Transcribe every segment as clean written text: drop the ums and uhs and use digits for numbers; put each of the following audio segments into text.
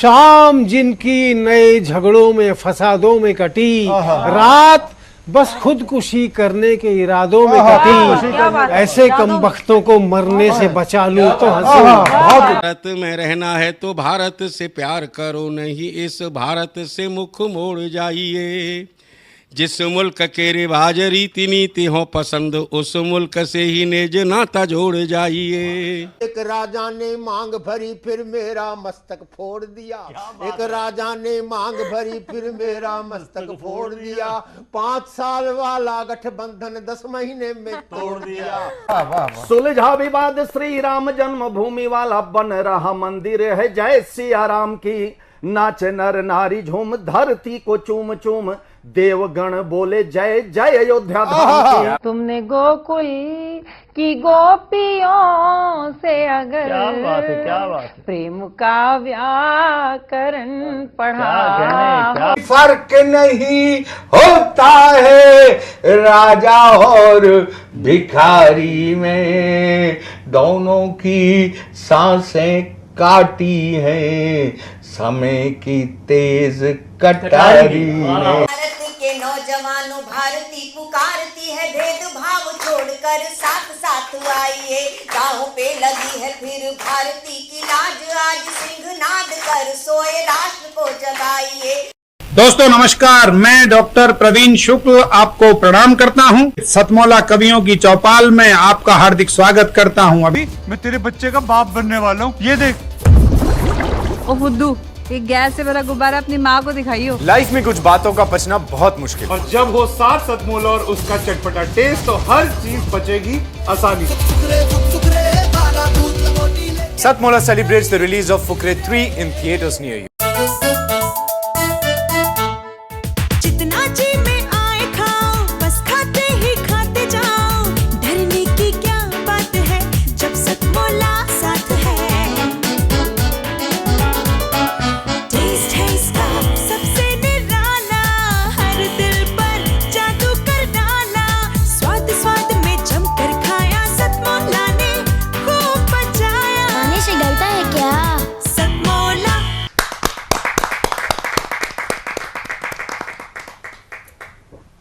शाम जिनकी नए झगड़ों में फसादों में कटी, रात बस खुदकुशी करने के इरादों में कटी। ऐसे कमबख्तों को मरने से बचा लूं तो हंसूं। भारत में रहना है तो भारत से प्यार करो, नहीं इस भारत से मुख मोड़ जाइए। जिस मुल्क के रिवाज रीति नीति हो पसंद, उस मुल्क से ही नेज नाता जोड़ जाइए। एक राजा ने मांग भरी फिर मेरा मस्तक फोड़ दिया। एक राजा ने मांग भरी फिर मेरा मस्तक फोड़ दिया। 5 साल वाला गठबंधन 10 महीने में तोड़ दिया। सुलझा विवाद श्री राम जन्मभूमि वाला, बन रहा मंदिर है जय सिया राम की। नाच नर नारी झूम धरती को चूम चूम, देवगण बोले जय जय अयोध्या धाम की। तुमने गोकुल की गोपियों से अगर क्या बात है। प्रेम का व्याकरण पढ़ा, फर्क नहीं होता है राजा और भिखारी में, दोनों की सांसें काटी हैं समय की तेज कटारी ने। भारत के नौजवानों भारती पुकारती है, भेदभाव छोड़कर साथ साथ आइए। गाँव पे लगी है फिर भारती की लाज, आज सिंहनाद कर सोए राष्ट्र को जगाइए। दोस्तों नमस्कार, मैं डॉक्टर प्रवीण शुक्ल आपको प्रणाम करता हूं। सतमौला कवियों की चौपाल में आपका हार्दिक स्वागत करता हूं। अभी मैं तेरे बच्चे का बाप बनने वाला हूँ, ये देख। ओ फुद्दू, एक गैस से भरा गुब्बारा अपनी माँ को दिखाइयो। लाइफ में कुछ बातों का बचना बहुत मुश्किल, और जब हो साथ सतमौला और उसका चटपटा टेस्ट, तो हर चीज बचेगी आसानी से। सतमौला celebrates the release of Fukre 3 in theaters near you. जितना जी में आए खाओ, बस खाते ही खाते जाओ। डरने की क्या बात है जब सतमौला साथ है। टेस्ट है इसका सबसे निराला, हर दिल पर जादू कर डाला। स्वाद स्वाद में जमकर खाया, सतमौला ने खूब बचाया। खाने से डरता है क्या? सतमौला।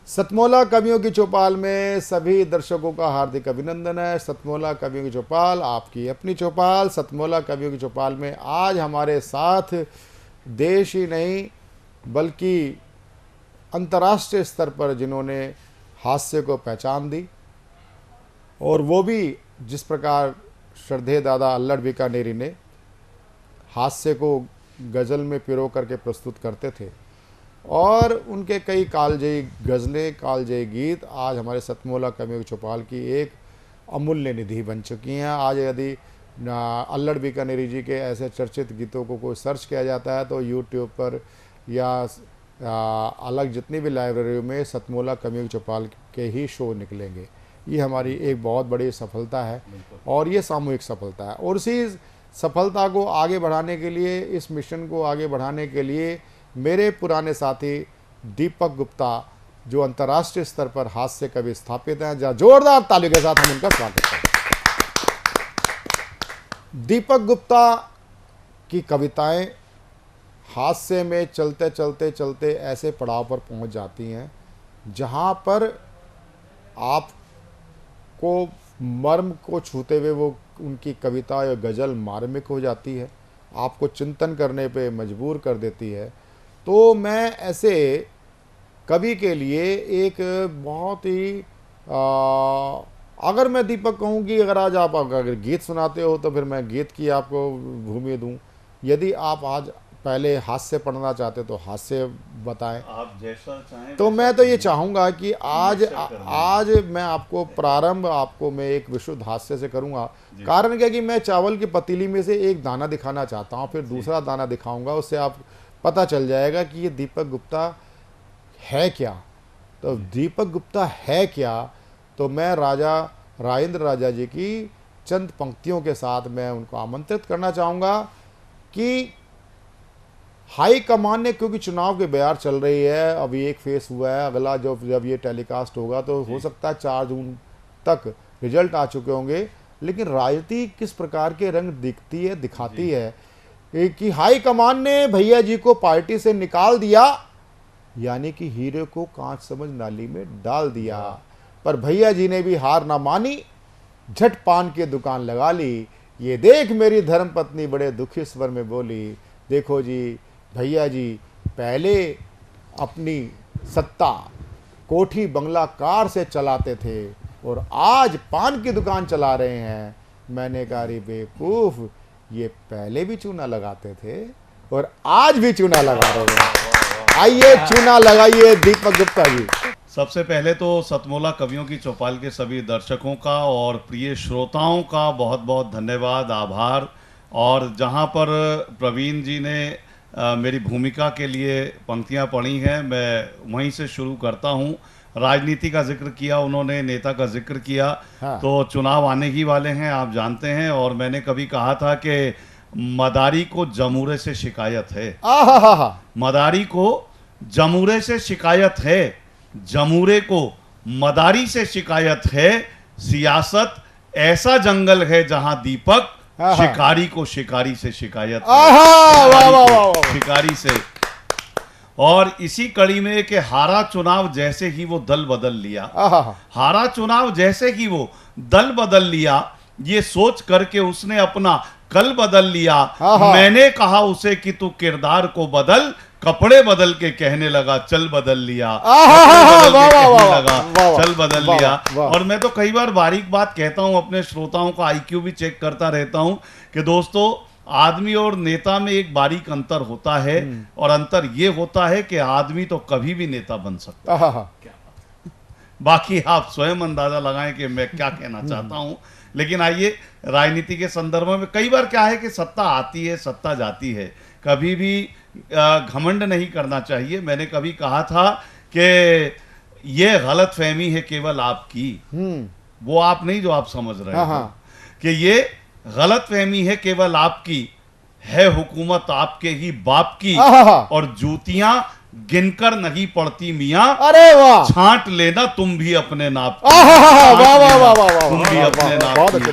सतमौला कवियों की चौपाल में सभी दर्शकों का हार्दिक अभिनंदन है। सतमौला कवियों की चौपाल आपकी अपनी चौपाल। सतमौला कवियों की चौपाल में आज हमारे साथ देश ही नहीं बल्कि अंतर्राष्ट्रीय स्तर पर जिन्होंने हास्य को पहचान दी, और वो भी जिस प्रकार श्रद्धेय दादा अल्लड़ बीकानेरी ने हास्य को गज़ल में पिरो करके प्रस्तुत करते थे, और उनके कई कालजयी गज़लें, कालजयी गीत आज हमारे सतमौला कवियों की चौपाल की एक अमूल्य निधि बन चुकी हैं। आज यदि अल्लड़ बीकानेरी जी के ऐसे चर्चित गीतों को कोई सर्च किया जाता है तो यूट्यूब पर या अलग जितनी भी लाइब्रेरियों में सतमौला कवियों की चौपाल के ही शो निकलेंगे। ये हमारी एक बहुत बड़ी सफलता है, और ये सामूहिक सफलता है। और उसी सफलता को आगे बढ़ाने के लिए, इस मिशन को आगे बढ़ाने के लिए मेरे पुराने साथी दीपक गुप्ता, जो अंतर्राष्ट्रीय स्तर पर हास्य कवि स्थापित हैं, जहाँ जोरदार तालियों के साथ हम उनका स्वागत करते हैं। दीपक गुप्ता की कविताएं हास्य में चलते चलते चलते ऐसे पड़ाव पर पहुंच जाती हैं जहां पर आपको मर्म को छूते हुए वो उनकी कविता या गज़ल मार्मिक हो जाती है, आपको चिंतन करने पे मजबूर कर देती है। तो मैं ऐसे कवि के लिए एक बहुत ही अगर मैं दीपक कहूँ कि अगर आज आप अगर गीत सुनाते हो तो फिर मैं गीत की आपको भूमि दूँ। यदि आप आज पहले हास्य पढ़ना चाहते तो हास्य बताएं, आप जैसा चाहें। तो मैं तो ये चाहूँगा कि आज मैं आपको प्रारंभ आपको मैं एक विशुद्ध हास्य से करूँगा। कारण क्या कि मैं चावल की पतीली में से एक दाना दिखाना चाहता हूँ, फिर दूसरा दाना दिखाऊंगा, उससे आप पता चल जाएगा कि ये दीपक गुप्ता है क्या। तो दीपक गुप्ता है क्या, तो मैं राजा राजेंद्र राजा जी की चंद पंक्तियों के साथ मैं उनको आमंत्रित करना चाहूँगा कि हाई कमान ने, क्योंकि चुनाव के बयार चल रही है, अभी एक फेस हुआ है, अगला जब ये टेलीकास्ट होगा तो हो सकता है 4 जून तक रिजल्ट आ चुके होंगे, लेकिन राजनीति किस प्रकार के रंग दिखती है, दिखाती है कि हाई कमान ने भैया जी को पार्टी से निकाल दिया, यानी कि हीरे को कांच समझ नाली में डाल दिया। पर भैया जी ने भी हार ना मानी, झट पान की दुकान लगा ली। ये देख मेरी धर्मपत्नी बड़े दुखी स्वर में बोली, देखो जी भैया जी पहले अपनी सत्ता कोठी बंगला कार से चलाते थे और आज पान की दुकान चला रहे हैं। मैंने कहा रे बेवकूफ, ये पहले भी चूना लगाते थे और आज भी चूना लगा रहे हैं। आइए चूना लगाइए दीपक गुप्ता जी। सबसे पहले तो सतमोला कवियों की चौपाल के सभी दर्शकों का और प्रिय श्रोताओं का बहुत बहुत धन्यवाद, आभार। और जहां पर प्रवीण जी ने मेरी भूमिका के लिए पंक्तियां पढ़ी हैं, मैं वहीं से शुरू करता हूं। राजनीति का जिक्र किया उन्होंने, नेता का जिक्र किया। हाँ। तो चुनाव आने ही वाले हैं, आप जानते हैं। और मैंने कभी कहा था कि मदारी को जमूरे से शिकायत है। मदारी को जमूरे से शिकायत है, जमूरे को मदारी से शिकायत है। सियासत ऐसा जंगल है जहां दीपक शिकारी को शिकारी से शिकायत है, शिकारी से। और इसी कड़ी में कि हारा चुनाव जैसे ही वो दल बदल लिया, हारा चुनाव जैसे ही वो दल बदल लिया, ये सोच करके उसने अपना कल बदल लिया। मैंने कहा उसे कि तू किरदार को बदल, कपड़े बदल के कहने लगा चल बदल लिया, चल बदल लिया। और मैं तो कई बार बारीक बात कहता हूं, अपने श्रोताओं का आईक्यू भी चेक करता रहता हूं कि दोस्तों आदमी और नेता में एक बारीक अंतर होता है, और अंतर ये होता है कि आदमी तो कभी भी नेता बन सकता है। बाकी आप स्वयं अंदाजा लगाएं कि मैं क्या कहना चाहता हूं। लेकिन आइए राजनीति के संदर्भ में कई बार क्या है कि सत्ता आती है, सत्ता जाती है, कभी भी घमंड नहीं करना चाहिए। मैंने कभी कहा था कि ये गलत फहमी है केवल आपकी, वो आप नहीं जो आप समझ रहे हो, कि ये गलत फहमी है केवल आपकी, है हुकूमत आपके ही बाप की, और जूतियां गिनकर नहीं पड़ती मियां, अरे वाह, छांट लेना तुम भी अपने नाप की, तुम भी अपने नाप की।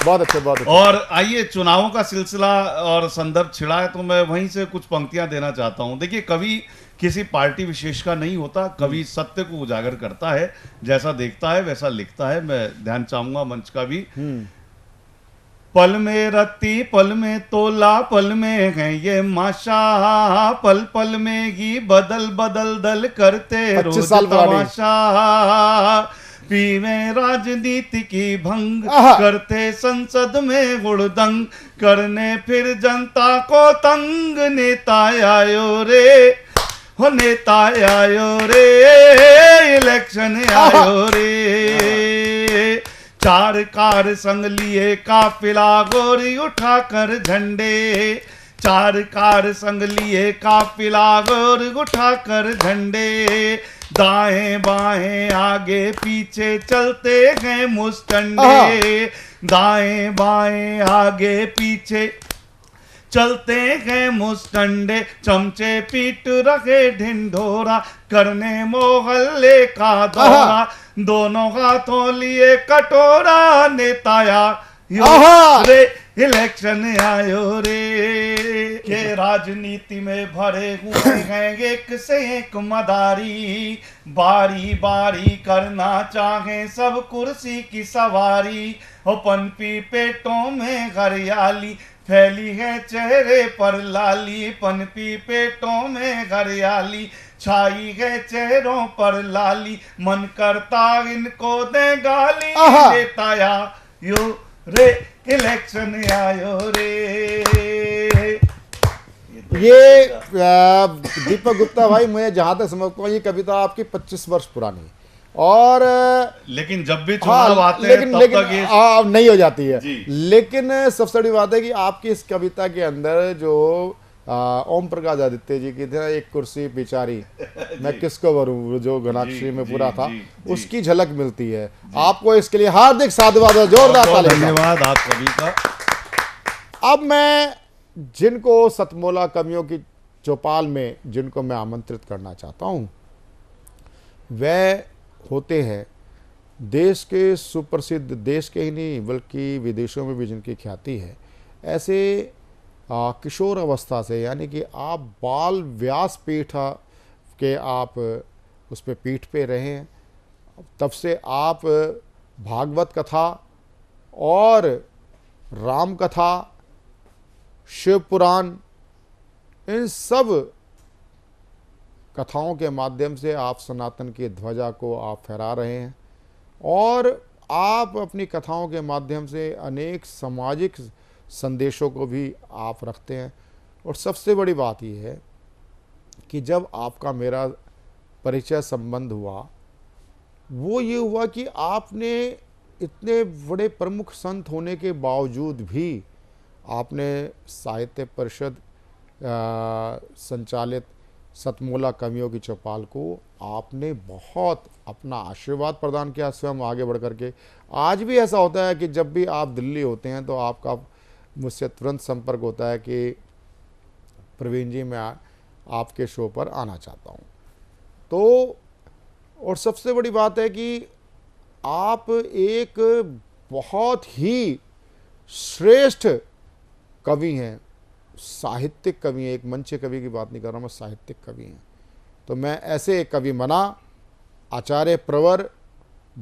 बहुत अच्छे। और आइए चुनावों का सिलसिला और संदर्भ छिड़ा है तो मैं वहीं से कुछ पंक्तियां देना चाहता हूं। देखिए, कवि किसी पार्टी विशेष का नहीं होता, कवि सत्य को उजागर करता है, जैसा देखता है वैसा लिखता है। मैं ध्यान चाहूंगा मंच का भी। पल में रत्ती, पल में तोला, पल में है ये माशा, पल पल में ही बदल बदल दल करते रोज तमाशा, पीवे राजनीति की भंग, करते संसद में हुड़दंग, करने फिर जनता को तंग, नेता आयो रे, हो नेता आयो रे, इलेक्शन आयो रे। चार कार संग लिए काफिला गोरी उठाकर झंडे, चार कार संग लिए काफिला गोरी उठाकर झंडे, दाएं बाएं आगे पीछे चलते हैं मुस्टंडे, दाएं बाएं आगे पीछे चलते हैं मुस्टंडे, चमचे पीट रहे ढिंढोरा, करने मोहल्ले का दौरा, दोनों हाथों लिए कटोरा, नेताया यो रे, इलेक्शन आयो रे। के राजनीति में भरे हुए हैं एक से एक मदारी, बारी बारी करना चाहे सब कुर्सी की सवारी, हो पनपी पेटों में हरियाली, फैली है चेहरे पर लाली, पनपी पेटों में हरियाली, छाई है चेहरों पर लाली, मन करता इनको दे गाली, नेताया यो रे, इलेक्शन आयो रे। ये दीपक गुप्ता भाई, मुझे जहां तक समझता हूँ ये कविता आपकी 25 वर्ष पुरानी, और लेकिन जब भी चुनाव आते हैं तब तक ये नहीं हो जाती है। लेकिन सबसे बड़ी बात है कि आपकी इस कविता के अंदर जो ओम प्रकाश आदित्य जी की थी, एक कुर्सी बिचारी मैं किसको भरूं, जो घनाक्षरी में पूरा था, उसकी झलक मिलती है। आपको इसके लिए हार्दिक साधुवाद और जोरदार ताली। धन्यवाद आप सभी का। अब मैं जिनको सतमोला कवियों की चौपाल में जिनको मैं आमंत्रित करना चाहता हूं, वह होते हैं देश के सुप्रसिद्ध, देश के ही नहीं बल्कि विदेशों में भी जिनकी ख्याति है, ऐसे किशोर अवस्था से, यानी कि आप बाल व्यास पीठ के आप उस पे पीठ पे रहे हैं, तब से आप भागवत कथा और राम कथा, शिव पुराण, इन सब कथाओं के माध्यम से आप सनातन की ध्वजा को आप फहरा रहे हैं और आप अपनी कथाओं के माध्यम से अनेक सामाजिक संदेशों को भी आप रखते हैं। और सबसे बड़ी बात यह है कि जब आपका मेरा परिचय संबंध हुआ, वो ये हुआ कि आपने इतने बड़े प्रमुख संत होने के बावजूद भी आपने साहित्य परिषद संचालित सतमोला कवियों की चौपाल को आपने बहुत अपना आशीर्वाद प्रदान किया, स्वयं आगे बढ़ करके। आज भी ऐसा होता है कि जब भी आप दिल्ली होते हैं तो आपका मुझसे तुरंत संपर्क होता है कि प्रवीण जी, मैं आपके शो पर आना चाहता हूँ। तो और सबसे बड़ी बात है कि आप एक बहुत ही श्रेष्ठ कवि हैं, साहित्यिक कवि हैं। एक मंच कवि की बात नहीं कर रहा, मैं साहित्यिक कवि हैं। तो मैं ऐसे एक कवि मना आचार्य प्रवर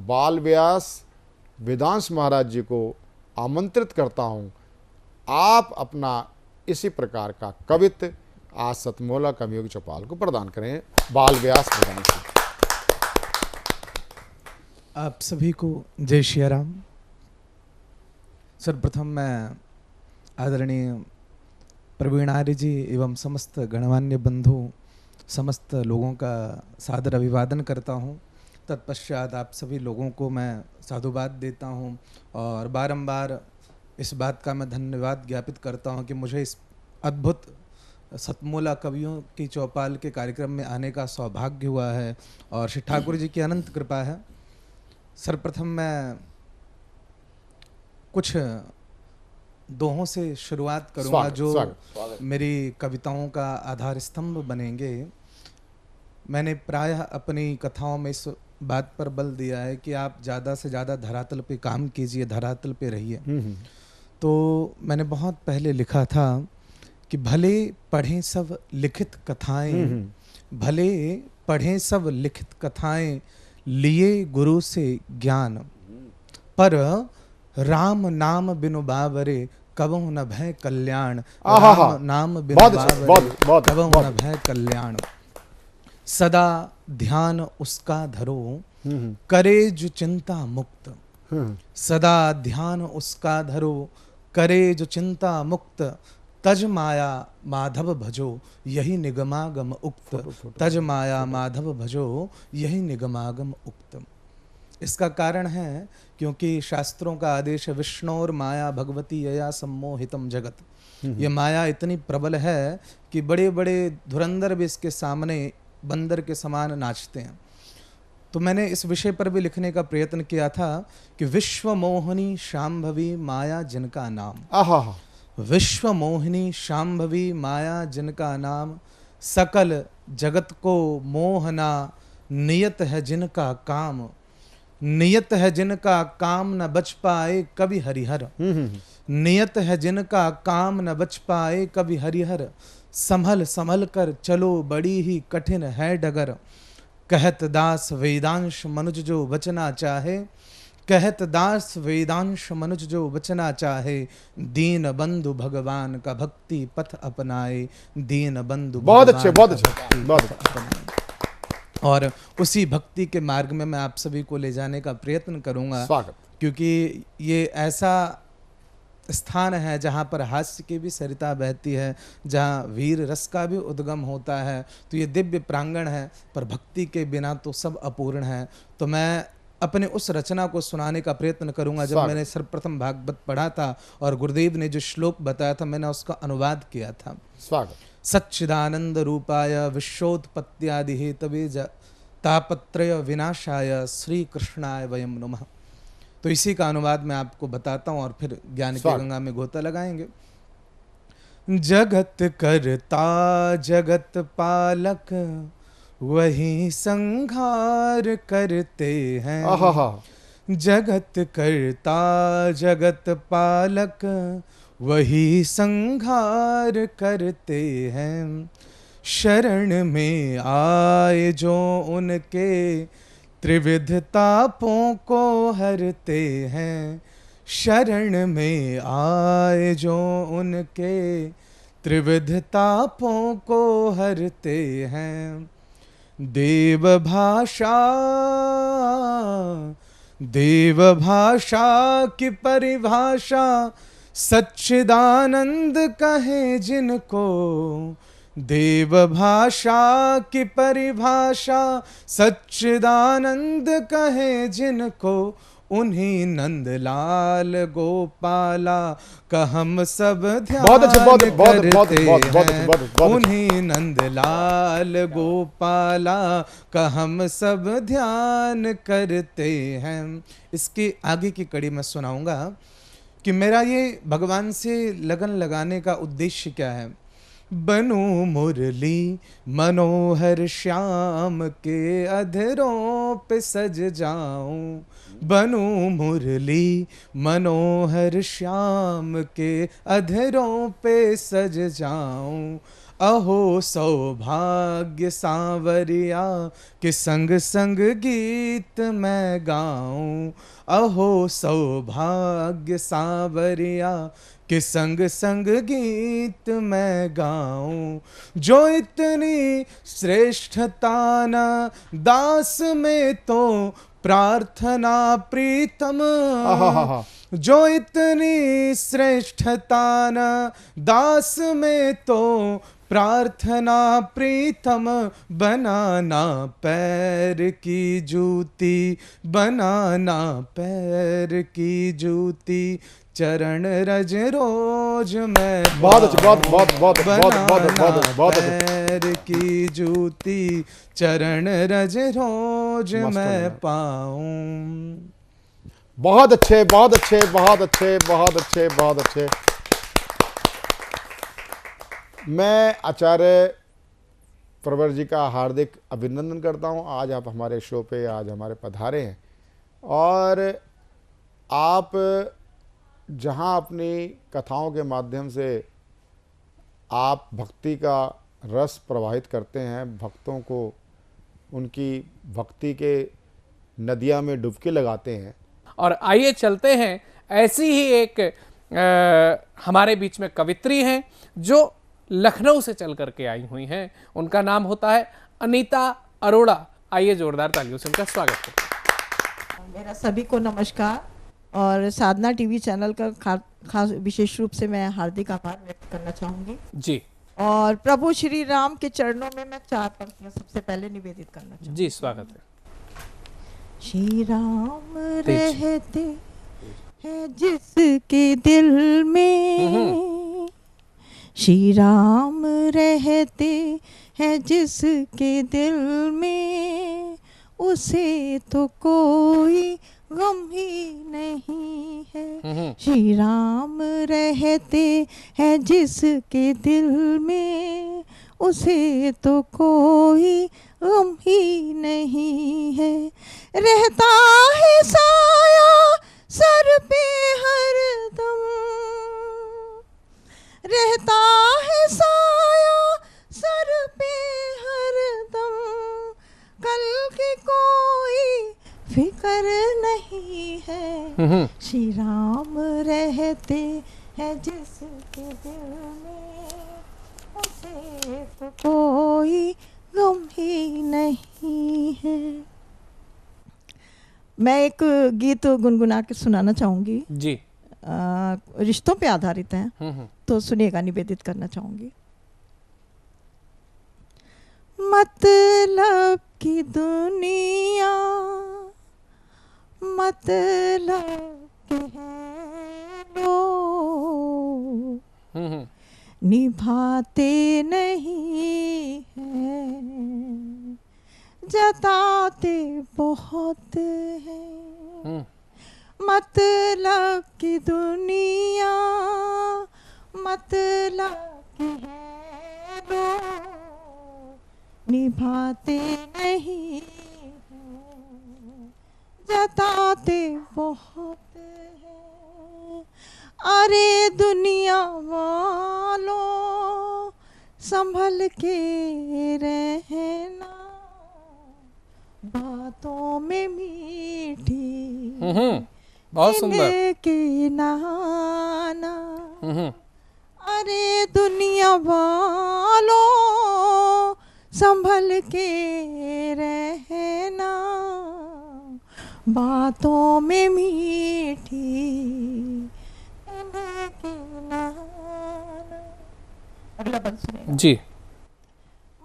बाल व्यास वेदांश महाराज जी को आमंत्रित करता हूँ, आप अपना इसी प्रकार का कवित्व आज सतमोला कवियों की चौपाल को प्रदान करें। बाल व्यास वेदांश जी। आप सभी को जय श्री राम। सर्वप्रथम मैं आदरणीय प्रवीण आर्य जी एवं समस्त गणमान्य बंधु, समस्त लोगों का सादर अभिवादन करता हूँ। तत्पश्चात आप सभी लोगों को मैं साधुवाद देता हूँ और बारंबार इस बात का मैं धन्यवाद ज्ञापित करता हूँ कि मुझे इस अद्भुत सतमोला कवियों की चौपाल के कार्यक्रम में आने का सौभाग्य हुआ है और श्री ठाकुर जी की अनंत कृपा है। सर्वप्रथम मैं कुछ दोहों से शुरुआत करूंगा जो मेरी कविताओं का आधार स्तंभ बनेंगे। मैंने प्रायः अपनी कथाओं में इस बात पर बल दिया है कि आप ज़्यादा से ज़्यादा धरातल पे काम कीजिए, धरातल पे रहिए। तो मैंने बहुत पहले लिखा था कि भले पढ़ें सब लिखित कथाएं, भले पढ़ें सब लिखित कथाएं, लिए गुरु से ज्ञान, पर राम नाम बिनु बावरे कबहु न भय कल्याण। राम नाम बिनु बावरे कबहु न भय कल्याण। सदा ध्यान उसका धरो, करे जो चिंता मुक्त। सदा ध्यान उसका धरो, करे जो चिंता मुक्त। तज माया माधव भजो, यही निगमागम उक्त। तज माया माधव भजो, यही निगमागम उक्त। इसका कारण है क्योंकि शास्त्रों का आदेश है, विष्णोर माया भगवती यया सम्मोहितम जगत। ये माया इतनी प्रबल है कि बड़े बड़े धुरंधर भी इसके सामने बंदर के समान नाचते हैं। तो मैंने इस विषय पर भी लिखने का प्रयत्न किया था कि विश्व मोहिनी शांभवी माया जिनका नाम। विश्व मोहिनी शांभवी माया जिनका नाम, सकल जगत को मोहना नियत है जिनका काम। नियत है जिनका काम न बच पाए कभी हरिहर। नियत है जिनका काम न बच पाए कभी हरिहर। संभल संभल कर चलो बड़ी ही कठिन है डगर। कहत दास वेदांश मनुज जो बचना चाहे। कहत दास वेदांश मनुज जो बचना चाहे। दीन बंधु भगवान का भक्ति पथ अपनाए। दीन बंधु बहुत अच्छे, बहुत अच्छे, बहुत अच्छे। और उसी भक्ति के मार्ग में मैं आप सभी को ले जाने का प्रयत्न करूंगा, क्योंकि ये ऐसा स्थान है जहाँ पर हास्य की भी सरिता बहती है, जहाँ वीर रस का भी उद्गम होता है। तो ये दिव्य प्रांगण है, पर भक्ति के बिना तो सब अपूर्ण है। तो मैं अपने उस रचना को सुनाने का प्रयत्न करूंगा। जब मैंने सर्वप्रथम भागवत पढ़ा था और गुरुदेव ने जो श्लोक बताया था, मैंने उसका अनुवाद किया था। सच्चिदानंद रूपाय विश्वोत्पत्त्यादि हेतवे तापत्रय विनाशाय श्री कृष्णाय वयम नमः। तो इसी का अनुवाद मैं आपको बताता हूँ और फिर ज्ञान की गंगा में गोता लगाएंगे। जगत करता जगत पालक, वही संहार करते हैं। जगत करता जगत पालक, वही संहार करते हैं। शरण में आए जो उनके त्रिविध तापों को हरते हैं। शरण में आए जो उनके त्रिविध तापों को हरते हैं। देव भाषा की परिभाषा सच्चिदानंद कहे जिनको। देव भाषा की परिभाषा सच्चिदानंद कहे जिनको। उन्हीं नंदलाल गोपाला का हम सब ध्यान करते हैं। उन्हीं नंदलाल गोपाला का हम सब ध्यान करते हैं। इसके आगे की कड़ी मैं सुनाऊंगा कि मेरा ये भगवान से लगन लगाने का उद्देश्य क्या है। बनू मुरली मनोहर श्याम के अधरों पे सज जाऊं। बनू मुरली मनोहर श्याम के अधरों पे सज जाऊं। अहो सौभाग्य सांवरिया के संग संग गीत मैं गाऊं। अहो सौभाग्य सांवरिया के संग संग गीत मैं गाऊं। जो इतनी श्रेष्ठता न दास में तो प्रार्थना प्रीतम। जो इतनी श्रेष्ठता न दास में तो प्रार्थना प्रीतम। बनाना पैर की जूती, बनाना पैर की जूती, चरण रज रोज मैं बहुत पैर की जूती, चरण रज रोज मैं पाऊं। बहुत अच्छे, बहुत अच्छे, बहुत अच्छे, बहुत अच्छे, बहुत अच्छे। मैं आचार्य प्रवर जी का हार्दिक अभिनंदन करता हूं। आज आप हमारे शो पे आज हमारे पधारे हैं और आप जहां अपनी कथाओं के माध्यम से आप भक्ति का रस प्रवाहित करते हैं, भक्तों को उनकी भक्ति के नदियां में डुबकी लगाते हैं। और आइए चलते हैं, ऐसी ही एक हमारे बीच में कवित्री हैं जो लखनऊ से चल करके आई हुई हैं। उनका नाम होता है अनीता अरोड़ा। आइए जोरदार तालियों से उनका स्वागत करें। मेरा सभी को नमस्कार और साधना टीवी चैनल का खास विशेष रूप से मैं हार्दिक आभार व्यक्त करना चाहूंगी जी। और प्रभु श्री राम के चरणों में मैं 4 पंक्तियां सबसे पहले निवेदित करना चाहूंगी। जी, स्वागत है। श्री राम रहते हैं जिसके दिल में, श्री राम रहते हैं जिसके दिल में, उसे तो कोई गम ही नहीं है। श्री राम रहते हैं जिसके दिल में, उसे तो कोई गम ही नहीं है। रहता है साया सर पे हरदम, रहता है साया सर पे हरदम, कल की कोई फिक्र नहीं है। श्री राम रहते हैं जिसके दिल में, उसे तो कोई गम ही नहीं है। मैं एक गीत गुनगुना के सुनाना चाहूंगी जी। रिश्तों पे आधारित है, तो सुनिएगा, निवेदित करना चाहूंगी। मतलब की दुनिया मतलब के हैं लोग, निभाते नहीं हैं, जताते बहुत हैं। मतलब की दुनिया मतलब की है लोग, निभाते नहीं हैं, जताते बहुत हैं। अरे दुनिया वालों संभल के रहना, बातों में मीठी बहुत सुंदर के नाना। अरे दुनिया वालों संभल के रहना, बातों में मीठी के नाना। अगला बंद सुनिए जी।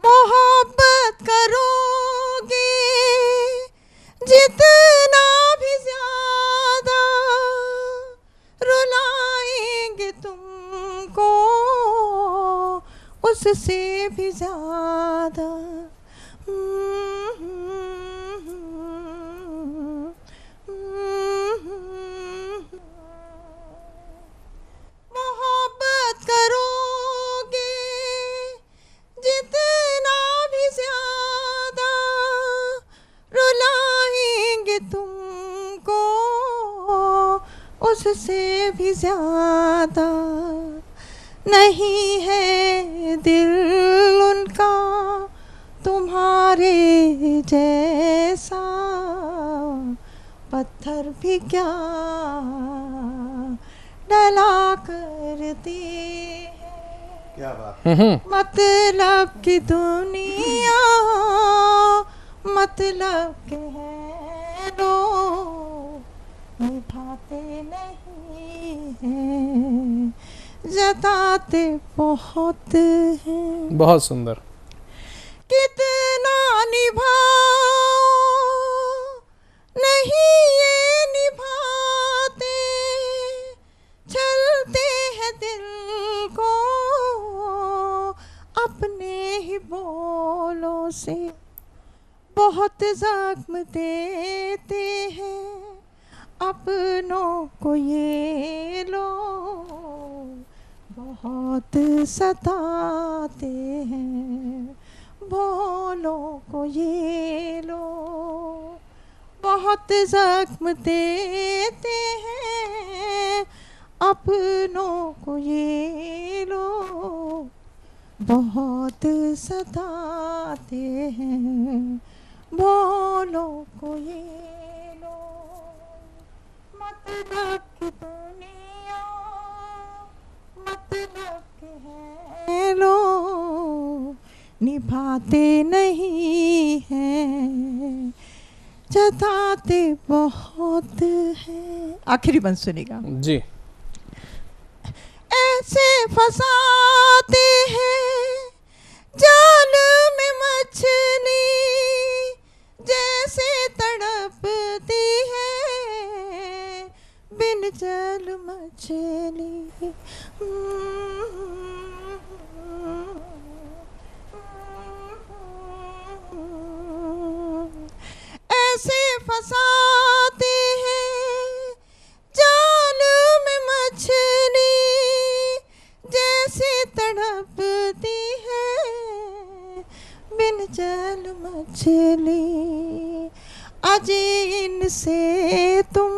मोहब्बत करोगे जितना भी ज्यादा, रुलाएंगे तुमको उससे भी ज्यादा। मोहब्बत करोगे जितना भी ज्यादा, रुलाएंगे तुमको उससे भी ज्यादा। नहीं है दिल उनका तुम्हारे जैसा, पत्थर भी क्या डला करते हैं। क्या बात। मतलब की दुनिया मतलब के हैं लोग, निभाते नहीं हैं, जताते बहुत हैं। बहुत सुंदर। कितना निभाओ नहीं ये निभाते, चलते हैं दिल को अपने ही बोलों से, बहुत जख्म देते हैं अपनों को ये लोग, बहुत सताते हैं भोलों को ये लोग, बहुत जख्म देते हैं अपनों को ये लोग, बहुत सताते हैं भोलों को ये लोग। मतलब की दुनिया मतलब के हैं लोग, निभाते नहीं हैं, जताते बहुत हैं। आखिरी बंद सुनेगा जी। ऐसे फंसाते हैं जाल में मछली, जैसे तड़पती है बिन जल मछली। ऐसे फंसाते हैं जाल में मछली, जैसे तड़पती है बिन जल मछली। आज इनसे तुम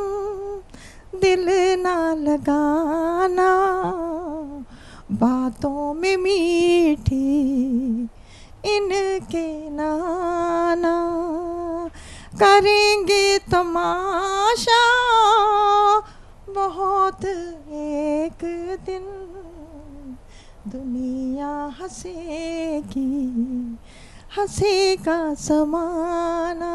दिल ना लगाना, बातों में मीठी इनके नाना, करेंगे तमाशा बहुत एक दिन, दुनिया हंसेगी हंसेगा समाना।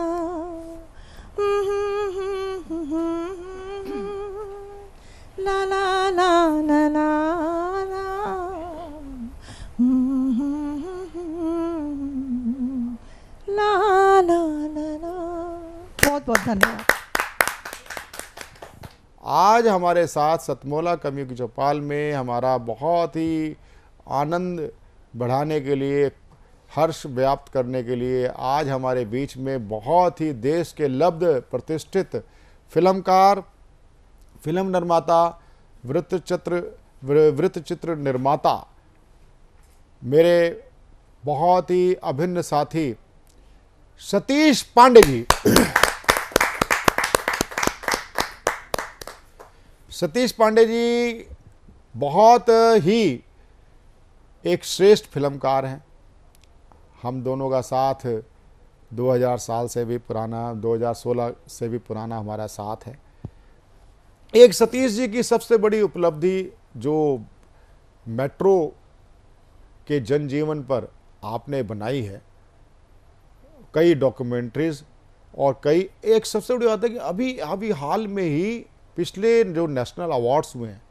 ला ला ला ला ला ला, ला ला ला। बहुत बहुत धन्यवाद। आज हमारे साथ सतमोला कवियों की चौपाल में हमारा बहुत ही आनंद बढ़ाने के लिए, हर्ष व्याप्त करने के लिए आज हमारे बीच में बहुत ही देश के लब्ध प्रतिष्ठित फिल्मकार, फिल्म निर्माता, वृत्तचित्र निर्माता, मेरे बहुत ही अभिन्न साथी सतीश पांडे जी। सतीश पांडे जी बहुत ही एक श्रेष्ठ फिल्मकार हैं। हम दोनों का साथ 2000 साल से भी पुराना, 2016 से भी पुराना हमारा साथ है। एक सतीश जी की सबसे बड़ी उपलब्धि जो मेट्रो के जनजीवन पर आपने बनाई है, कई डॉक्यूमेंट्रीज और कई, एक सबसे बड़ी बात है कि अभी हाल में ही पिछले जो नेशनल अवार्ड्स हुए हैं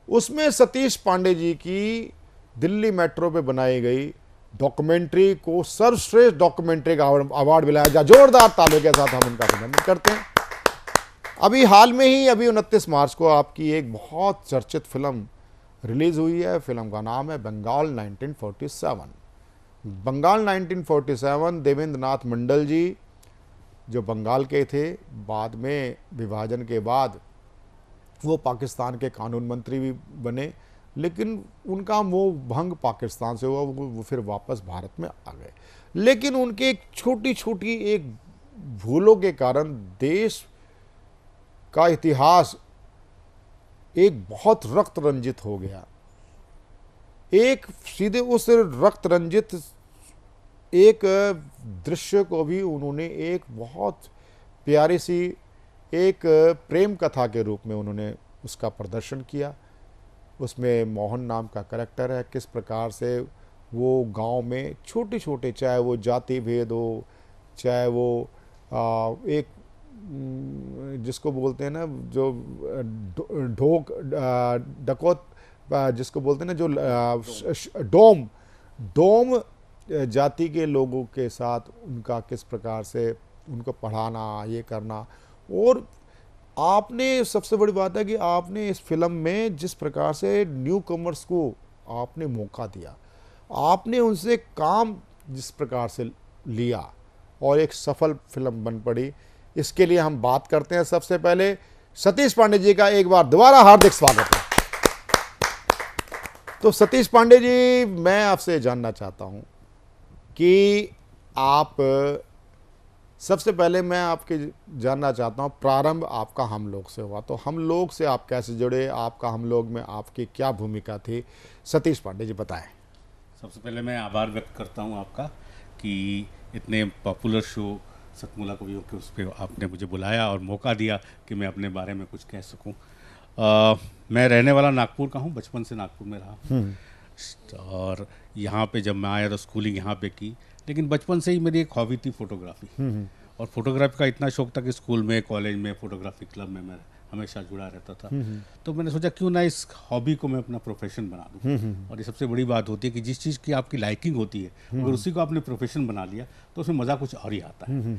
उसमें सतीश पांडे जी की दिल्ली मेट्रो पे बनाई गई डॉक्यूमेंट्री को सर्वश्रेष्ठ डॉक्यूमेंट्री का अवार्ड मिलाया जा। जोरदार तालियों के साथ हम उनका अभिनंदन करते हैं। अभी हाल में ही, अभी 29 मार्च को आपकी एक बहुत चर्चित फिल्म रिलीज हुई है। फिल्म का नाम है बंगाल 1947। बंगाल 1947 देवेंद्र नाथ मंडल जी जो बंगाल के थे, बाद में विभाजन के बाद वो पाकिस्तान के कानून मंत्री भी बने, लेकिन उनका मोह भंग पाकिस्तान से हुआ, वो फिर वापस भारत में आ गए। लेकिन उनके एक छोटी छोटी एक भूलों के कारण देश का इतिहास एक बहुत रक्त रंजित हो गया। एक सीधे उस रक्त रंजित एक दृश्य को भी उन्होंने एक बहुत प्यारी सी एक प्रेम कथा के रूप में उन्होंने उसका प्रदर्शन किया। उसमें मोहन नाम का करैक्टर है, किस प्रकार से वो गांव में छोटे छोटे, चाहे वो जाति भेद हो, चाहे वो एक जिसको बोलते हैं ना जो ढोक डकौत जिसको बोलते हैं ना, जो डोम जाति के लोगों के साथ उनका किस प्रकार से उनको पढ़ाना, ये करना। और आपने, सबसे बड़ी बात है कि आपने इस फिल्म में जिस प्रकार से न्यू कमर्स को आपने मौका दिया, आपने उनसे काम जिस प्रकार से लिया और एक सफल फिल्म बन पड़ी, इसके लिए हम बात करते हैं। सबसे पहले सतीश पांडे जी का एक बार दोबारा हार्दिक स्वागत है। तो सतीश पांडे जी, मैं आपसे जानना चाहता हूं कि आप, सबसे पहले मैं आपके जानना चाहता हूं, प्रारंभ आपका हम लोग से हुआ, तो हम लोग से आप कैसे जुड़े, आपका हम लोग में आपकी क्या भूमिका थी? सतीश पांडे जी बताएं। सबसे पहले मैं आभार व्यक्त करता हूं आपका कि इतने पॉपुलर शो सतमोला कवियों के उस पर आपने मुझे बुलाया और मौका दिया कि मैं अपने बारे में कुछ कह सकूं। मैं रहने वाला नागपुर का हूं, बचपन से नागपुर में रहा और यहाँ पे जब मैं आया तो स्कूलिंग यहाँ पे की, लेकिन बचपन से ही मेरी एक हॉबी थी फोटोग्राफी। और फोटोग्राफी का इतना शौक था कि स्कूल में, कॉलेज में, फोटोग्राफी क्लब में मैं हमेशा जुड़ा रहता था। तो मैंने सोचा क्यों ना इस हॉबी को मैं अपना प्रोफेशन बना दूं। और ये सबसे बड़ी बात होती है कि जिस चीज़ की आपकी लाइकिंग होती है, अगर उसी को आपने प्रोफेशन बना लिया तो उसमें मज़ा कुछ और ही आता है।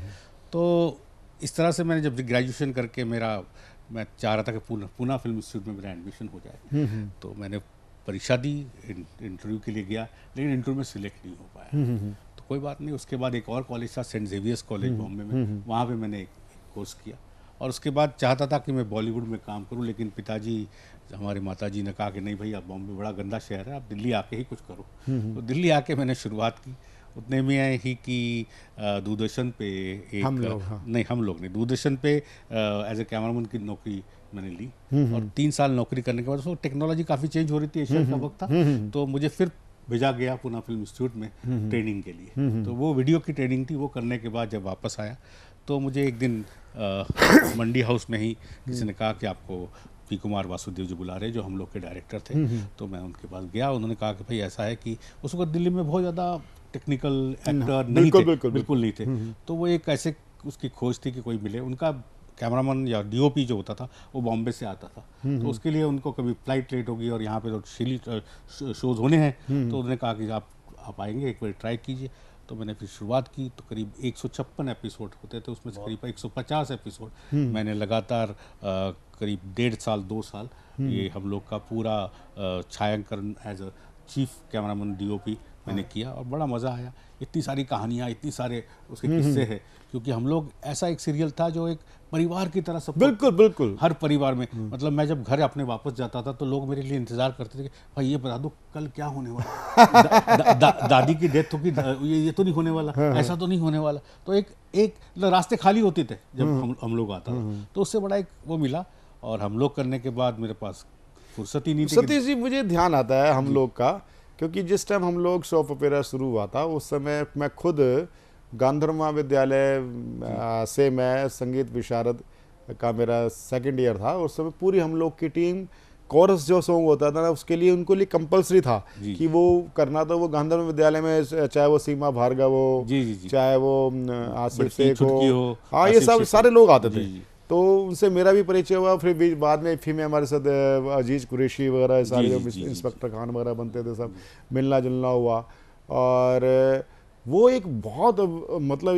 तो इस तरह से मैंने जब ग्रेजुएशन करके मैं चाह रहा था कि पूना फिल्म इंस्टीट्यूट में मेरा एडमिशन हो जाए, तो मैंने परीक्षा दी, इंटरव्यू के लिए गया, लेकिन इंटरव्यू में सिलेक्ट नहीं हो पाया। तो कोई बात नहीं, उसके बाद एक और कॉलेज था, सेंट जेवियर्स कॉलेज बॉम्बे में, वहाँ पे मैंने एक कोर्स किया और उसके बाद चाहता था कि मैं बॉलीवुड में काम करूं, लेकिन पिताजी, हमारे माताजी ने कहा कि नहीं भाई, अब बॉम्बे बड़ा गंदा शहर है, आप दिल्ली आके ही कुछ करो। तो दिल्ली आके मैंने शुरुआत की। उतने में ही कि दूरदर्शन पे एक, हम लोग नहीं, दूरदर्शन पे एज ए कैमरामैन की नौकरी मैंने ली और 3 साल नौकरी करने के बाद उसको टेक्नोलॉजी काफ़ी चेंज हो रही थी, एशिया का वक्त था, तो मुझे फिर भेजा गया पूना फिल्म इंस्टीट्यूट में ट्रेनिंग के लिए। तो वो वीडियो की ट्रेनिंग थी। वो करने के बाद जब वापस आया तो मुझे एक दिन मंडी हाउस में ही किसी ने कहा कि आपको पी कुमार वासुदेव जी बुला रहे, जो हम लोग के डायरेक्टर थे। तो मैं उनके पास गया, उन्होंने कहा कि भाई ऐसा है कि उस वक्त दिल्ली में बहुत ज़्यादा टेक्निकल एक्टर नहीं थे, बिल्कुल नहीं थे। तो वो एक ऐसे उसकी खोज थी कि कोई मिले। उनका कैमरामैन या डीओपी जो होता था वो बॉम्बे से आता था, तो उसके लिए उनको कभी फ्लाइट लेट होगी और यहाँ पे तो शिली शोज होने हैं, तो उन्होंने कहा कि आप आएंगे, एक बार ट्राई कीजिए। तो मैंने फिर शुरुआत की। तो करीब 156 एपिसोड होते थे, उसमें से करीब 150 एपिसोड मैंने लगातार करीब 1.5 साल 2 साल ये हम लोग का पूरा छायांकन as a chief cameraman DOP मैंने किया और बड़ा मज़ा आया। इतनी सारी कहानियाँ, इतनी सारे उसके किस्से हैं, क्योंकि हम लोग ऐसा एक सीरियल था जो एक परिवार की तरह सब, बिल्कुल हर परिवार में, मतलब मैं जब घर अपने वापस जाता था तो लोग मेरे लिए इंतजार करते थे कि भाई ये बता दो कल क्या होने वाला, दादी की डेथ होगी, ये तो नहीं होने वाला, ऐसा तो नहीं होने वाला। तो एक रास्ते खाली होते थे जब हम लोग आता था, तो उससे बड़ा एक वो मिला। और हम लोग करने के बाद मेरे पास फुर्सत ही नहीं थी। सतीश जी, मुझे ध्यान आता है हम लोग का, क्योंकि जिस टाइम हम लोग सॉप ओपेरा शुरू हुआ था उस समय मैं खुद गांधर्व महाविद्यालय से मैं संगीत विशारद का मेरा सेकंड ईयर था। उस समय पूरी हम लोग की टीम कोरस जो सॉन्ग होता था ना उसके लिए उनको लिए कंपलसरी था कि वो करना। तो वो गांधर्व विद्यालय में चाहे वो सीमा भार्गव हो, चाहे वो आसिफ शेख हो, हाँ ये सब सारे लोग आते थे। तो उनसे मेरा भी परिचय हुआ। फिर बाद में फिल्म में हमारे साथ अजीज कुरैशी वगैरह सारे जो इंस्पेक्टर खान वगैरह बनते थे, सब मिलना जुलना हुआ। और वो एक बहुत मतलब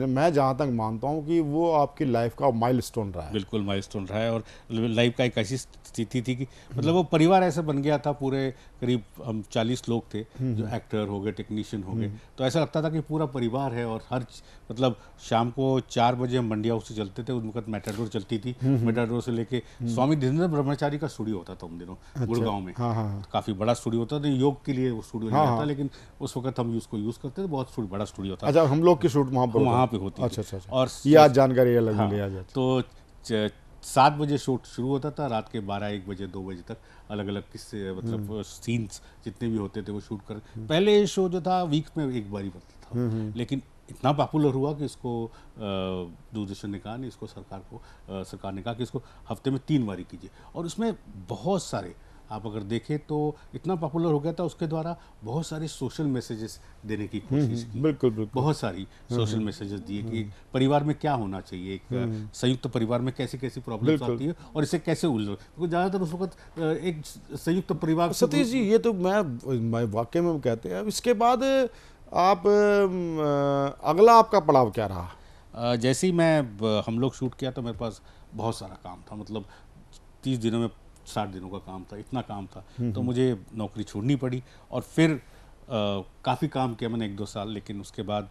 मैं जहाँ तक मानता हूँ कि वो आपकी लाइफ का माइलस्टोन रहा है। बिल्कुल माइलस्टोन रहा है। और लाइफ का एक ऐसी स्थिति थी कि मतलब वो परिवार ऐसा बन गया था। पूरे करीब हम 40 लोग थे, जो एक्टर हो गए, टेक्नीशियन हो गए। तो ऐसा लगता था कि पूरा परिवार है। और हर मतलब शाम को 4 बजे हम मंडी हाउस से चलते थे, उस वक्त मेटाडोर चलती थी। मेटाडोर से लेके स्वामी धीरेन्द्र ब्रह्मचारी का स्टूडियो होता था उन दिनों गुड़गांव में। काफ़ी बड़ा स्टूडियो होता था, योग के लिए वो स्टूडियो नहीं था, लेकिन उस वक्त हम उसको यूज़ करते थे। बहुत बड़ा स्टूडियो था। अच्छा, हम लोग की शूट वहाँ पे होती थी। अच्छा। और ये आज जानकारी अलग मिली आज। तो 7 बजे शूट शुरू होता था, रात के 12-1 बजे 2 बजे तक अलग अलग किस्से मतलब सीन्स जितने भी होते थे वो शूट कर। पहले शो जो था वीक में एक बार ही बनता था, लेकिन इतना पॉपुलर हुआ कि इसको दूरदर्शन ने कहा, नहीं इसको सरकार ने कहा कि इसको हफ्ते में 3 बारी कीजिए। और उसमें बहुत सारे आप अगर देखें तो इतना पॉपुलर हो गया था, उसके द्वारा बहुत सारे सोशल मैसेजेस देने की कोशिश की। बिल्कुल बहुत सारी सोशल मैसेजेस दिए कि परिवार में क्या होना चाहिए, एक संयुक्त परिवार में कैसी कैसी प्रॉब्लम्स आती है और इसे कैसे उलझो। क्योंकि ज़्यादातर उस वक्त एक संयुक्त परिवार। सतीश जी, ये तो मैं वाकई में कहते हैं। इसके बाद आप अगला आपका पड़ाव क्या रहा? जैसे ही हम लोग शूट किया तो मेरे पास बहुत सारा काम था। मतलब 30 दिनों में 60 दिनों का काम था, इतना काम था। तो मुझे नौकरी छोड़नी पड़ी। और फिर काफ़ी काम किया मैंने 1-2 साल। लेकिन उसके बाद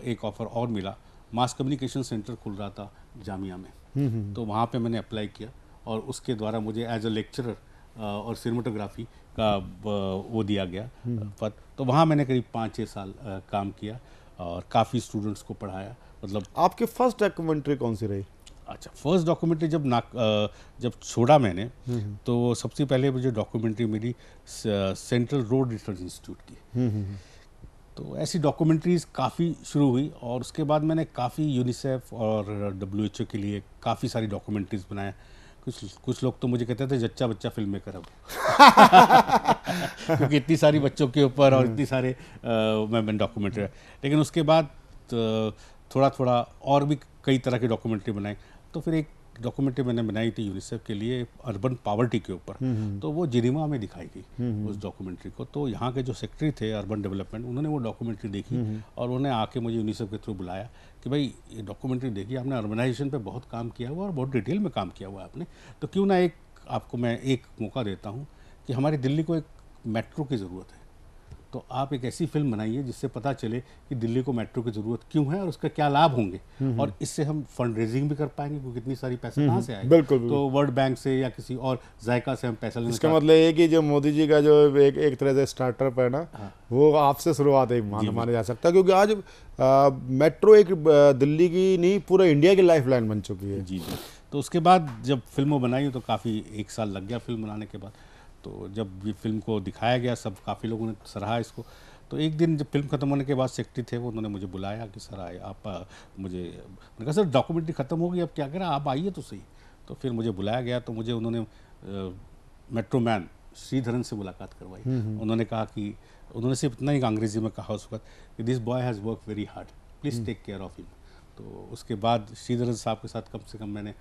एक ऑफ़र और मिला। मास कम्युनिकेशन सेंटर खुल रहा था जामिया में, तो वहाँ पे मैंने अप्लाई किया। और उसके द्वारा मुझे एज अ लेक्चरर और सिनेमेटोग्राफी का वो दिया गया पद। तो वहाँ मैंने करीब 5-6 साल काम किया और काफ़ी स्टूडेंट्स को पढ़ाया। मतलब आपकी फर्स्ट डॉक्यूमेंट्री कौन सी रही? अच्छा, फर्स्ट डॉक्यूमेंट्री जब छोड़ा मैंने तो सबसे पहले मुझे डॉक्यूमेंट्री मिली सेंट्रल रोड रिसर्च इंस्टीट्यूट की। तो ऐसी डॉक्यूमेंट्रीज काफ़ी शुरू हुई। और उसके बाद मैंने काफ़ी यूनिसेफ और WHO के लिए काफ़ी सारी डॉक्यूमेंट्रीज बनाया। कुछ लोग तो मुझे कहते थे जच्चा बच्चा फिल्म मेकर अब क्योंकि इतनी सारी बच्चों के ऊपर और इतनी सारे मैं डॉक्यूमेंट्री। लेकिन उसके बाद थोड़ा थोड़ा और भी कई तरह की डॉक्यूमेंट्री बनाई। तो फिर एक डॉक्यूमेंट्री मैंने बनाई थी यूनिसेफ के लिए अर्बन पावर्टी के ऊपर। तो वो जिरीमा में दिखाई गई उस डॉक्यूमेंट्री को। तो यहाँ के जो सेक्रेटरी थे अर्बन डेवलपमेंट, उन्होंने वो डॉक्यूमेंट्री देखी और उन्होंने आके मुझे यूनिसेफ के थ्रू बुलाया कि भाई ये डॉक्यूमेंट्री देखिए, आपने अर्बनाइजेशन पे बहुत काम किया हुआ और बहुत डिटेल में काम किया हुआ है आपने, तो क्यों ना आपको मैं एक मौका देता हूँ कि हमारी दिल्ली को एक मेट्रो की ज़रूरत है। तो आप एक ऐसी फिल्म बनाइए जिससे पता चले कि दिल्ली को मेट्रो की ज़रूरत क्यों है और उसका क्या लाभ होंगे। और इससे हम फंड रेजिंग भी कर पाएंगे, क्योंकि इतनी सारी पैसे कहाँ से आएंगे। बिल्कुल। तो वर्ल्ड बैंक से या किसी और जायका से हम पैसा लेना। इसका मतलब ये कि जो मोदी जी का जो एक तरह से स्टार्टअप है ना, वो आपसे शुरुआत है माना जा सकता है। क्योंकि आज मेट्रो एक दिल्ली की नहीं पूरा इंडिया की लाइफलाइन बन चुकी है। जी। तो उसके बाद जब फिल्म बनाई तो काफ़ी 1 साल लग गया फिल्म बनाने के बाद। तो जब ये फिल्म को दिखाया गया, सब काफ़ी लोगों ने सराहा इसको। तो एक दिन जब फिल्म ख़त्म होने के बाद सेक्रेटरी थे वो, उन्होंने मुझे बुलाया कि सर आए आप मैंने कहा सर डॉक्यूमेंट्री ख़त्म हो गई, अब क्या करें, आप आइए तो सही। तो फिर मुझे बुलाया गया। तो मुझे उन्होंने मेट्रो मैन श्रीधरन से मुलाकात करवाई। उन्होंने कहा कि उन्होंने सिर्फ इतना ही अंग्रेजी में कहा उस वक्त कि this boy has work very hard, please take care of him. तो उसके बाद श्रीधरन साहब के साथ कम से कम मैंने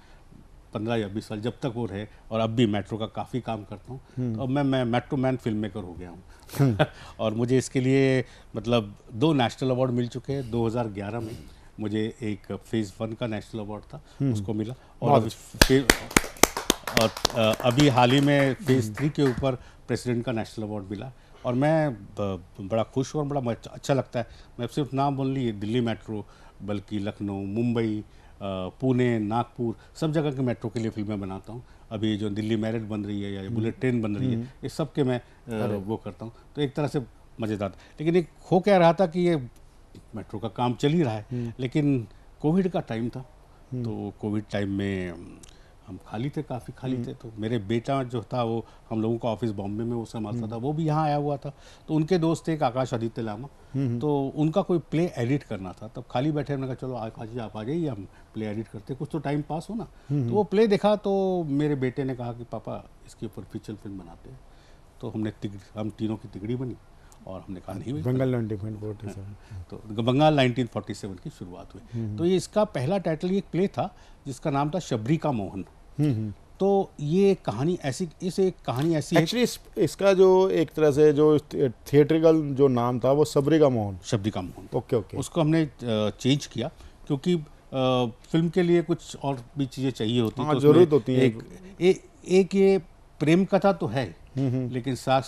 15 या 20 साल, जब तक वो रहे, और अब भी मेट्रो का काफ़ी काम करता हूँ। तो अब मैं मेट्रो मैन फिल्म मेकर हो गया हूँ। और मुझे इसके लिए मतलब 2 नेशनल अवार्ड मिल चुके हैं। 2011 में मुझे एक फेज़ 1 का नेशनल अवार्ड था, उसको मिला। और अभी हाल ही में फेज़ 3 के ऊपर प्रेसिडेंट का नेशनल अवार्ड मिला। और मैं बड़ा खुश हूँ और बड़ा अच्छा लगता है। मैं सिर्फ नाम बोल ली दिल्ली मेट्रो, बल्कि लखनऊ, मुंबई, पुणे, नागपुर, सब जगह के मेट्रो के लिए फिल्में बनाता हूँ। अभी जो दिल्ली मेरिट बन रही है या बुलेट ट्रेन बन रही है, ये सब के मैं वो करता हूँ। तो एक तरह से मज़ेदार। लेकिन एक हो क्या रहा था कि ये मेट्रो का काम चल ही रहा है, लेकिन कोविड का टाइम था। तो कोविड टाइम में हम खाली थे, काफ़ी खाली थे। तो मेरे बेटा जो था वो हम लोगों का ऑफिस बॉम्बे में वो संभालता था, वो भी यहाँ आया हुआ था। तो उनके दोस्त थे एक आकाश आदित्य लामा, तो उनका कोई प्ले एडिट करना था। तब खाली बैठे, हमने कहा चलो आकाश जी आप आ जाइए, हम प्ले एडिट करते, कुछ तो टाइम पास हो ना। तो वो प्ले देखा तो मेरे बेटे ने कहा कि पापा इसके ऊपर फीचर फिल्म बनाते हैं। तो हम तीनों की तिगड़ी बनी और हमने कहा नहीं, बंगाल 1947। तो बंगाल 1947 की शुरुआत हुई। तो ये इसका पहला टाइटल ये प्ले था जिसका नाम था शबरी का मोहन। तो ये कहानी ऐसी, एक कहानी ऐसी एक्चुअली इसका जो एक तरह से जो थिएट्रिकल जो नाम था वो शबरी का मोहन। शबरी का मोहन, ओके। उसको हमने चेंज किया क्योंकि फिल्म के लिए कुछ और भी चीज़ें चाहिए होती हैं। तो जरूरत होती है। एक ये प्रेम कथा तो है, लेकिन साथ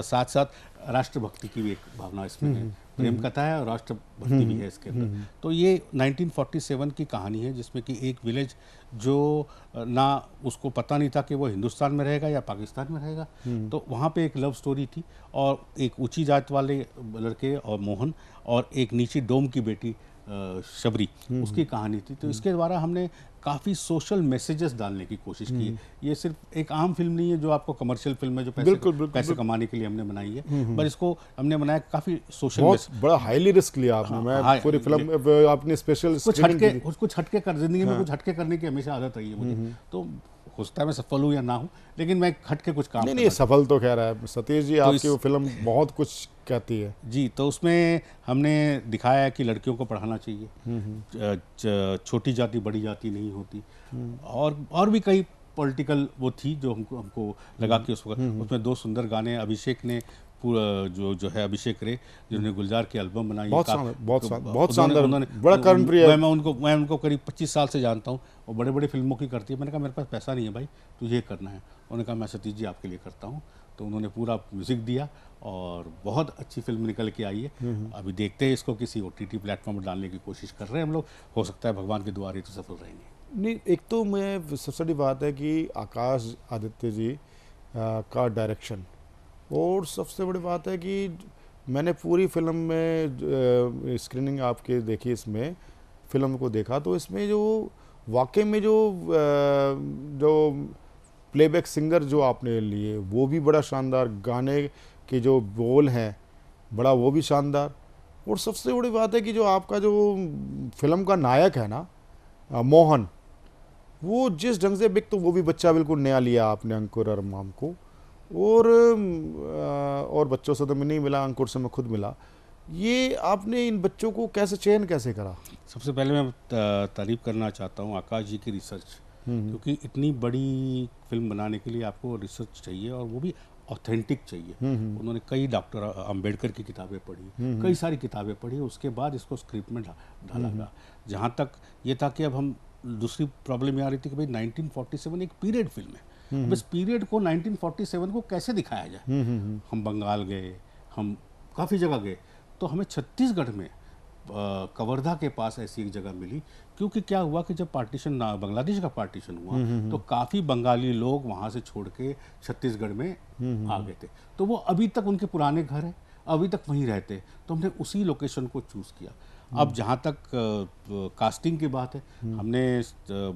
साथ राष्ट्रभक्ति की भी एक भावना इसमें है। प्रेम कथा है और राष्ट्रभक्ति भी है इसके अंदर। तो ये 1947 की कहानी है जिसमें कि एक विलेज जो ना उसको पता नहीं था कि वो हिंदुस्तान में रहेगा या पाकिस्तान में रहेगा, तो वहाँ पे एक लव स्टोरी थी और एक ऊंची जात वाले लड़के और मोहन और एक नीची डोम की बेटी शबरी, उसकी कहानी थी। तो इसके द्वारा हमने काफ़ी सोशल मैसेजेस डालने की कोशिश की है। ये सिर्फ एक आम फिल्म नहीं है जो आपको कमर्शियल फिल्म है जो पैसे कमाने के लिए हमने बनाई है, पर इसको हमने बनाया काफ़ी सोशल। बहुत बड़ा हाईली रिस्क लिया आपने। मैं पूरी फिल्म आपने स्पेशल कुछ हटके कर, जिंदगी में कुछ हटके करने की हमेशा आदत रही है मुझे। तो हो सकता है मैं सफल हूँ या ना हूँ, लेकिन मैं हटके कुछ काम नहीं सफल तो कह रहा है सतीश जी। तो आपकी वो फिल्म बहुत कुछ कहती है जी। तो उसमें हमने दिखाया है कि लड़कियों को पढ़ाना चाहिए, छोटी जाति बड़ी जाति नहीं होती, और भी कई पॉलिटिकल वो थी जो हमको लगा कि उसमें 2 सुंदर गाने अभिषेक ने जो है अभिषेक रे जिन्होंने गुलजार की एल्बम बनाई, बहुत शानदार, बड़ा कर्णप्रिय है। मैं उनको करीब 25 साल से जानता हूँ और बड़े बड़े फिल्मों की करती है। मैंने कहा मेरे पास पैसा नहीं है भाई, तुझे करना है। उन्होंने कहा मैं सतीश जी आपके लिए करता हूँ। तो उन्होंने पूरा म्यूज़िक दिया और बहुत अच्छी फिल्म निकल के आई है। अभी देखते हैं इसको किसी OTT प्लेटफॉर्म पर डालने की कोशिश कर रहे हैं हम लोग। हो सकता है भगवान के द्वारे तो सफल रहेंगे। नहीं, एक तो मैं सबसे बड़ी बात है कि आकाश आदित्य जी का डायरेक्शन, और सबसे बड़ी बात है कि मैंने पूरी फिल्म में स्क्रीनिंग आपके देखी, इसमें फिल्म को देखा तो इसमें जो वाकई में जो प्लेबैक सिंगर जो आपने लिए वो भी बड़ा शानदार, गाने के जो बोल हैं बड़ा वो भी शानदार, और सबसे बड़ी बात है कि जो आपका जो फिल्म का नायक है ना मोहन, वो जिस ढंग से बिक, तो वो भी बच्चा बिल्कुल नया लिया आपने अंकुर अरमाम को, और बच्चों से तो मैं नहीं मिला, अंकुर से मैं खुद मिला। ये आपने इन बच्चों को चयन कैसे करा? सबसे पहले मैं तारीफ करना चाहता हूँ आकाश जी की रिसर्च, क्योंकि इतनी बड़ी फिल्म बनाने के लिए आपको रिसर्च चाहिए और वो भी ऑथेंटिक चाहिए। उन्होंने कई डॉक्टर अंबेडकर की किताबें पढ़ी, कई सारी किताबें पढ़ी, उसके बाद इसको स्क्रिप्ट में ढाला गया। जहाँ तक ये था कि अब हम दूसरी प्रॉब्लम ये आ रही थी कि भाई 1947 एक पीरियड फिल्म है, अब इस पीरियड को 1947 को कैसे दिखाया जाए। हम बंगाल गए, हम काफ़ी जगह गए, तो हमें छत्तीसगढ़ में कवर्धा के पास ऐसी एक जगह मिली, क्योंकि क्या हुआ कि जब पार्टीशन बांग्लादेश का पार्टीशन हुआ तो काफ़ी बंगाली लोग वहाँ से छोड़ के छत्तीसगढ़ में आ गए थे। तो वो अभी तक उनके पुराने घर हैं, अभी तक वहीं रहते, तो हमने उसी लोकेशन को चूज़ किया। अब जहाँ तक कास्टिंग की बात है, हमने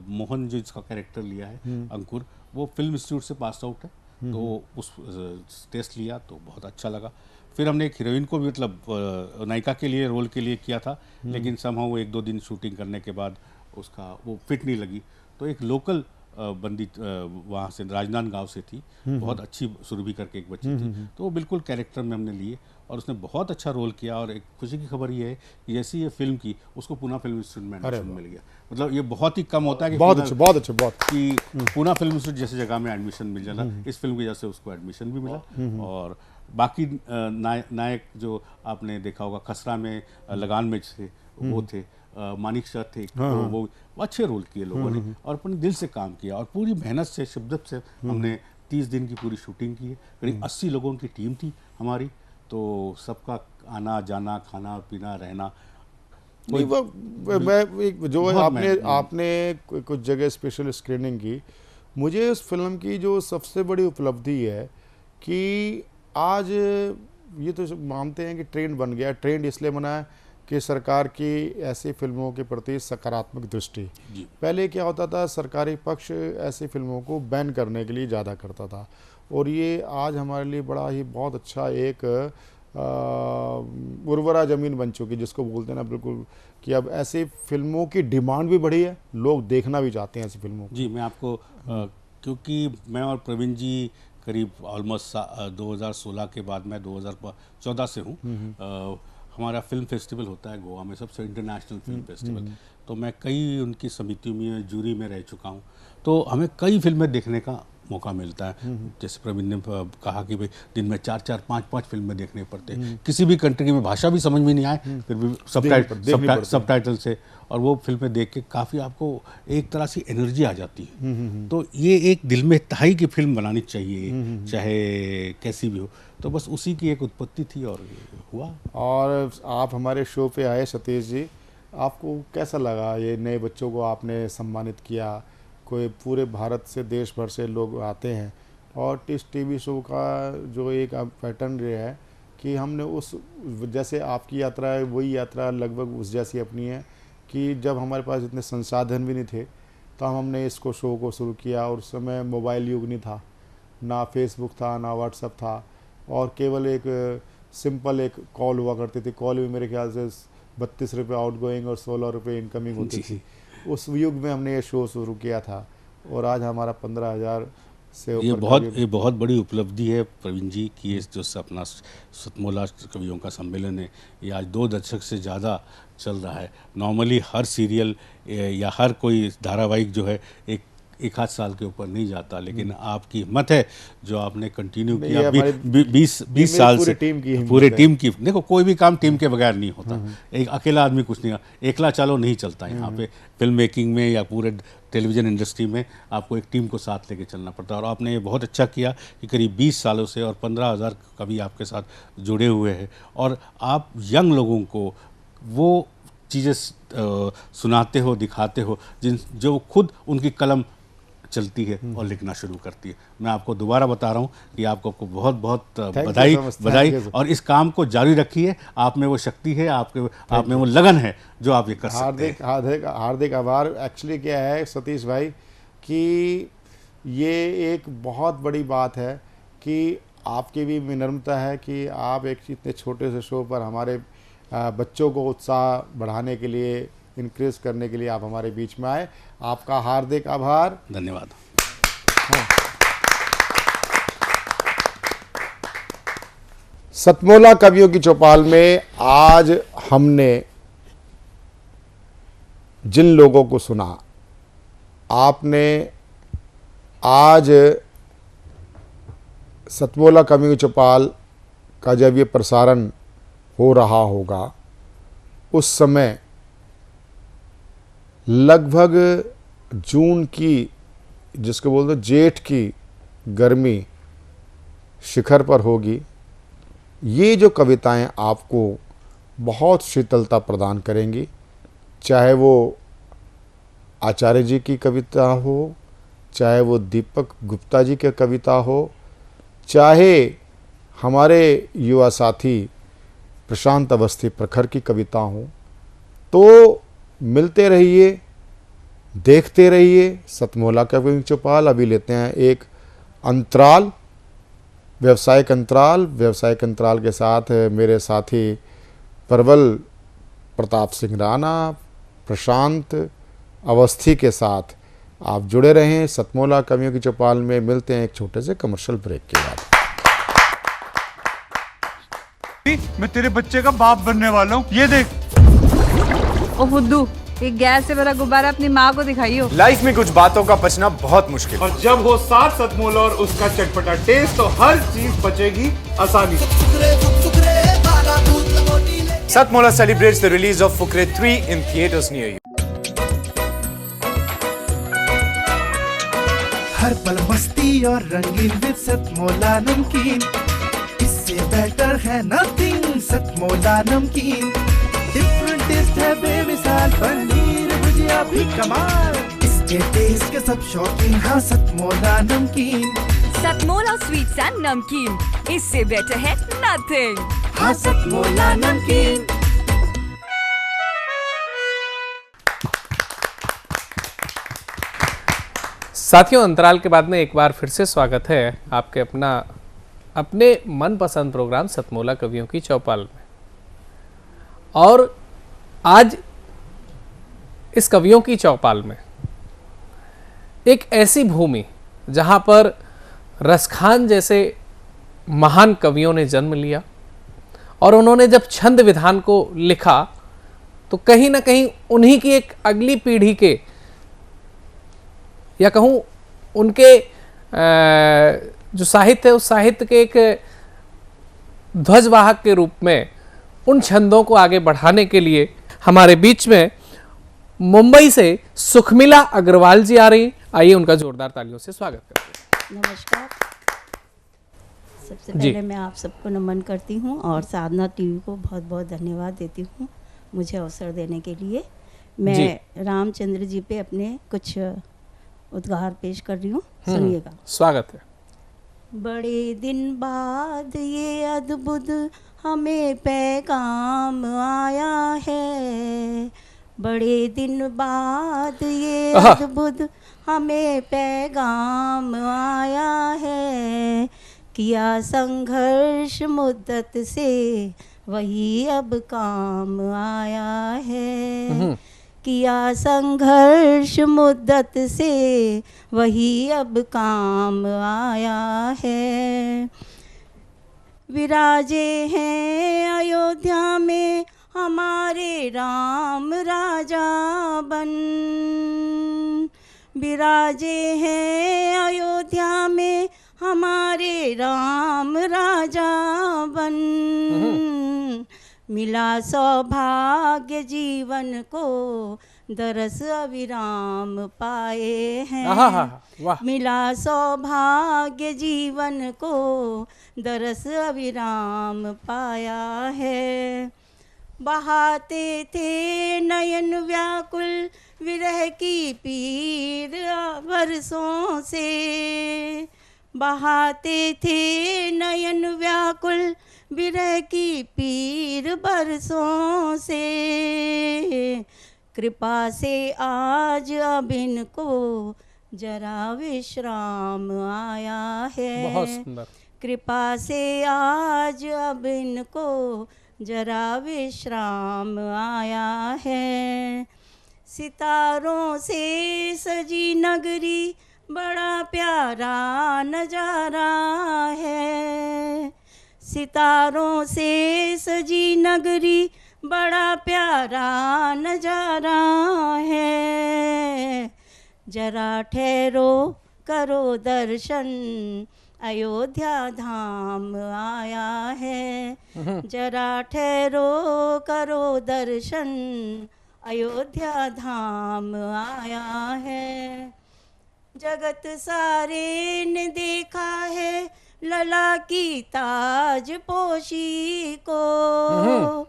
मोहन जो इसका कैरेक्टर लिया है अंकुर, वो फिल्म इंस्टीट्यूट से पास आउट है, तो उस टेस्ट लिया तो बहुत अच्छा लगा। फिर हमने एक हीरोइन को भी मतलब नायिका के लिए रोल के लिए किया था, लेकिन समहाउ वो 1-2 दिन शूटिंग करने के बाद उसका वो फिट नहीं लगी, तो एक लोकल बंदी वहाँ से राजनांदगांव से थी, बहुत अच्छी सुरभि करके एक बच्ची थी, तो वो बिल्कुल कैरेक्टर में हमने लिए और उसने बहुत अच्छा रोल किया। और एक खुशी की खबर ये है कि जैसी ये फिल्म की उसको पूना फिल्म इंस्टीट्यूट में एडमिशन मिल गया। मतलब ये बहुत ही कम होता है कि बहुत अच्छा कि पूना फिल्म इंस्टीट्यूट जैसी जगह में एडमिशन मिल जाना। इस फिल्म की वजह से उसको एडमिशन भी मिला। और बाकी नायक जो आपने देखा होगा खसरा में, लगान में से वो थे, मानिक शाह थे, तो वो अच्छे रोल किए लोगों ने और अपने दिल से काम किया और पूरी मेहनत से, शिद्दत से हमने 30 दिन की पूरी शूटिंग की है। करीब 80 लोगों की टीम थी हमारी, तो सबका आना जाना, खाना पीना, रहना। नहीं, मैं जो आपने कुछ जगह स्पेशल स्क्रीनिंग की, मुझे उस फिल्म की जो सबसे बड़ी उपलब्धि है कि आज ये तो मानते हैं कि ट्रेंड बन गया। ट्रेंड इसलिए बना है कि सरकार की ऐसी फिल्मों के प्रति सकारात्मक दृष्टि। पहले क्या होता था, सरकारी पक्ष ऐसी फिल्मों को बैन करने के लिए ज़्यादा करता था, और ये आज हमारे लिए बड़ा ही बहुत अच्छा एक उर्वरा ज़मीन बन चुकी, जिसको बोलते हैं ना बिल्कुल, कि अब ऐसी फिल्मों की डिमांड भी बढ़ी है, लोग देखना भी चाहते हैं ऐसी फिल्मों को। जी, मैं आपको क्योंकि मैं और प्रवीण जी करीब ऑलमोस्ट 2016 के बाद मैं 2014 से हूँ। हमारा फिल्म फेस्टिवल होता है गोवा में, सबसे इंटरनेशनल फिल्म फेस्टिवल, तो मैं कई उनकी समितियों में जूरी में रह चुका हूँ, तो हमें कई फिल्में देखने का मौका मिलता है। जैसे प्रवीण ने कहा कि भाई दिन में 4-4, 5-5 फिल्में देखने पड़ते हैं, किसी भी कंट्री में भाषा भी समझ में नहीं आए फिर भी सबटाइटल से, और वो फिल्में देख के काफ़ी आपको एक तरह से एनर्जी आ जाती है। तो ये एक दिल में तहाई की फिल्म बनानी चाहिए, चाहे कैसी भी हो, तो बस उसी की एक उत्पत्ति थी और हुआ। और आप हमारे शो पे आए सतीश जी, आपको कैसा लगा? ये नए बच्चों को आपने सम्मानित किया, कोई पूरे भारत से, देश भर से लोग आते हैं, और इस टीवी शो का जो एक पैटर्न रहा है कि हमने उस, जैसे आपकी यात्रा है वही यात्रा लगभग उस जैसी अपनी है, कि जब हमारे पास इतने संसाधन भी नहीं थे तो हमने इसको शो को शुरू किया, और उस समय मोबाइल युग नहीं था, ना फेसबुक था, ना व्हाट्सअप था, और केवल एक सिंपल एक कॉल हुआ करती थी। कॉल भी मेरे ख्याल से 32 रुपये आउटगोइंग और 16 रुपये इनकमिंग होती थी। उस युग में हमने ये शो शुरू किया था, और आज हमारा 15,000 से ऊपर। ये बहुत बड़ी उपलब्धि है प्रवीण जी की, ये जो अपना सतमोला कवियों का सम्मेलन है, ये आज 2 दशक से ज़्यादा चल रहा है। नॉर्मली हर सीरियल या हर कोई धारावाहिक जो है एक आध साल के ऊपर नहीं जाता, लेकिन आपकी हिम्मत है जो आपने कंटिन्यू किया 20 साल से, पूरे टीम की। देखो, कोई भी काम टीम के बगैर नहीं होता, एक अकेला आदमी कुछ नहीं, एकला चालो नहीं चलता यहाँ पे। फिल्म मेकिंग में या पूरे टेलीविज़न इंडस्ट्री में आपको एक टीम को साथ लेके चलना पड़ता है, और आपने ये बहुत अच्छा किया कि करीब 20 सालों से और 15,000 कवि आपके साथ जुड़े हुए हैं, और आप यंग लोगों को वो चीज़ें सुनाते हो, दिखाते हो जो खुद उनकी कलम चलती है और लिखना शुरू करती है। मैं आपको दोबारा बता रहा हूँ कि आपको बहुत बहुत बधाई, और इस काम को जारी रखिए। आप में वो शक्ति है, आप में वो लगन है जो आप ये कर सकते हैं। हार्दिक आभार। एक्चुअली क्या है सतीश भाई, कि ये एक बहुत बड़ी बात है कि आपकी भी विनम्रता है कि आप एक इतने छोटे से शो पर हमारे बच्चों को उत्साह बढ़ाने के लिए, इंक्रीज करने के लिए आप हमारे बीच में आए। आपका हार्दिक आभार, धन्यवाद। सतमोला कवियों की चौपाल में आज हमने जिन लोगों को सुना, आपने आज सतमोला कवियों की चौपाल का जब ये प्रसारण हो रहा होगा, उस समय लगभग जून की, जिसको बोलते हैं जेठ की गर्मी शिखर पर होगी। ये जो कविताएं आपको बहुत शीतलता प्रदान करेंगी, चाहे वो आचार्य जी की कविता हो, चाहे वो दीपक गुप्ता जी की कविता हो, चाहे हमारे युवा साथी प्रशांत अवस्थी प्रखर की कविता हो। तो मिलते रहिए, देखते रहिए सतमोला कवियों की चौपाल। अभी लेते हैं एक अंतराल, व्यावसायिक अंतराल के साथ मेरे साथी प्रबल प्रताप सिंह राणा, प्रशांत अवस्थी के साथ आप जुड़े रहें सतमोला कवियों की चौपाल में। मिलते हैं एक छोटे से कमर्शियल ब्रेक के बाद। मैं तेरे बच्चे का बाप बनने वाला हूँ, ये देख। ओ फुद्दू, एक गैस से भरा गुब्बारा अपनी माँ को दिखाइयो। लाइफ में कुछ बातों का पचना बहुत मुश्किल, और जब हो साथ सतमोला और उसका चटपटा टेस्ट, तो हर चीज बचेगी आसानी से। Satmola celebrates the release of Fukre 3 in theaters near you. हर पल मस्ती और रंगीन विद सतमोला नमकीन, इससे बेटर है नथिंग। सतमोला नमकीन डिफरेंट टेस्ट है बेमिसाल, पनीर भुजिया भी कमाल, इसके टेस्ट के सब शौकीन। हाँ सतमोला नमकीन, सतमोला स्वीट्स एंड नमकीन, इससे बेटर है नथिंग। हाँ सतमोला नमकीन। साथियों, अंतराल के बाद में एक बार फिर से स्वागत है आपके अपने मनपसंद प्रोग्राम सतमोला कवियों की चौपाल में। और आज इस कवियों की चौपाल में एक ऐसी भूमि जहां पर रसखान जैसे महान कवियों ने जन्म लिया और उन्होंने जब छंद विधान को लिखा तो कहीं ना कहीं उन्हीं की एक अगली पीढ़ी के, या कहूं उनके जो साहित्य है उस साहित्य के एक ध्वजवाहक के रूप में उन छंदों को आगे बढ़ाने के लिए हमारे बीच में मुंबई से सुखमिला अग्रवाल जी आ रही। आइए उनका जोरदार तालियों से स्वागत करते हैं। नमस्कार। सबसे पहले मैं आप सबको नमन करती हूं और साधना टीवी को बहुत बहुत धन्यवाद देती हूं मुझे अवसर देने के लिए। मैं रामचंद्र जी पे अपने कुछ उद्गार पेश कर रही हूँ, सुनिएगा। स्वागत है। बड़े दिन बाद ये अद्भुत हमें पैगाम आया है, बड़े दिन बाद ये अद्भुत हमें पैगाम आया है, किया संघर्ष मुद्दत से वही अब काम आया है, किया संघर्ष मुद्दत से वही अब काम आया है। विराजे हैं अयोध्या में हमारे राम राजा बन, विराजे हैं अयोध्या में हमारे राम राजा बन, मिला सौभाग्य जीवन को दरस अविराम पाए हैं, मिला सौभाग्य जीवन को दरस अविराम पाया है। बहाते थे नयन व्याकुल विरह की पीर बरसों से, बहाते थे नयन व्याकुल विरह की पीर बरसों से, कृपा से आज अब इनको जरा विश्राम आया है। बहुत सुंदर। कृपा से आज अब इनको जरा विश्राम आया है। सितारों से सजी नगरी बड़ा प्यारा नजारा है, सितारों से सजी नगरी बड़ा प्यारा नजारा है, जरा ठहरो करो दर्शन अयोध्या धाम आया है, जरा ठहरो करो दर्शन अयोध्या धाम आया है। जगत सारे ने देखा है लला की ताज पोशी को,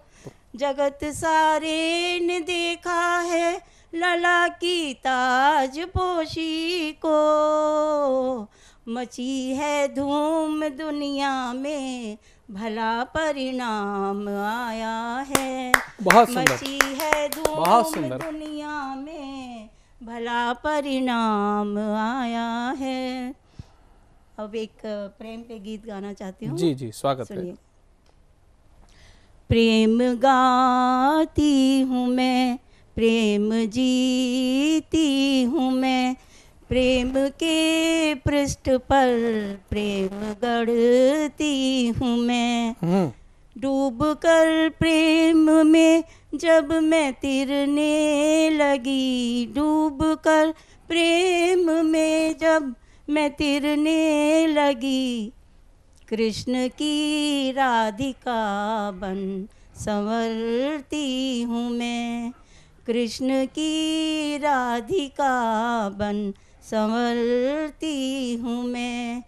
जगत सारे ने देखा है लला की ताज पोशी को, मची है धूम दुनिया में भला परिणाम आया है। बहुत सुंदर। मची है धूम दुनिया में भला परिणाम आया है। अब एक प्रेम पे गीत गाना चाहती हूँ। जी जी, स्वागत है। प्रेम गाती हूँ मैं, प्रेम जीती हूँ मैं, प्रेम के पृष्ठ पर प्रेम गढ़ती हूँ मैं, डूब कर प्रेम में जब मैं तिरने लगी, डूब कर प्रेम में जब मैं तिरने लगी, कृष्ण की राधिका बन संवरती हूँ मैं, कृष्ण की राधिका बन संवरती हूँ मैं।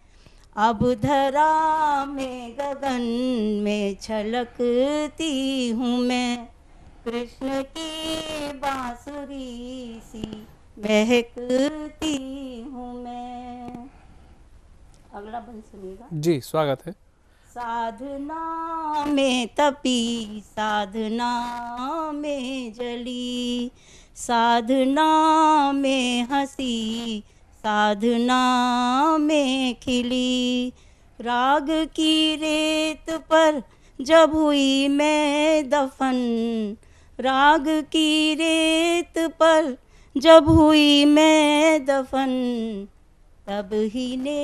अब धरा में गगन में छलकती हूँ मैं, कृष्ण की बांसुरी सी महकती हूँ मैं। अगला बंद सुनिएगा। जी, स्वागत है। साधना में तपी, साधना में जली, साधना में हंसी, साधना में खिली। राग की रेत पर जब हुई मैं दफन, राग की रेत पर जब हुई मैं दफन, तब ही ने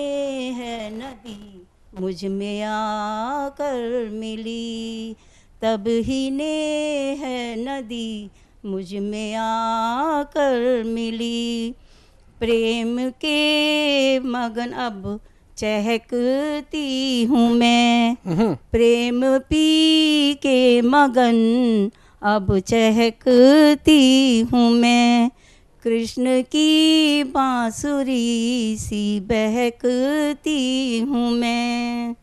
है नदी मुझ में आकर मिली, तब ही ने है नदी मुझ में आकर मिली। प्रेम के मगन अब चहकती हूँ मैं, प्रेम पी के मगन अब चहकती हूँ मैं। कृष्ण की बांसुरी सी बहकती हूँ मैं।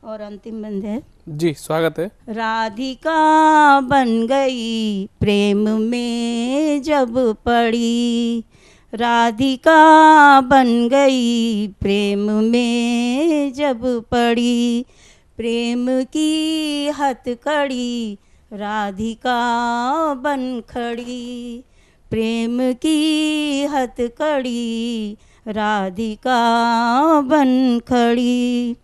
और अंतिम बंद है जी, स्वागत है। राधिका बन गई प्रेम में जब पड़ी, राधिका बन गई प्रेम में जब पड़ी, प्रेम की हथकड़ी राधिका बन खड़ी, प्रेम की हथकड़ी राधिका बन खड़ी।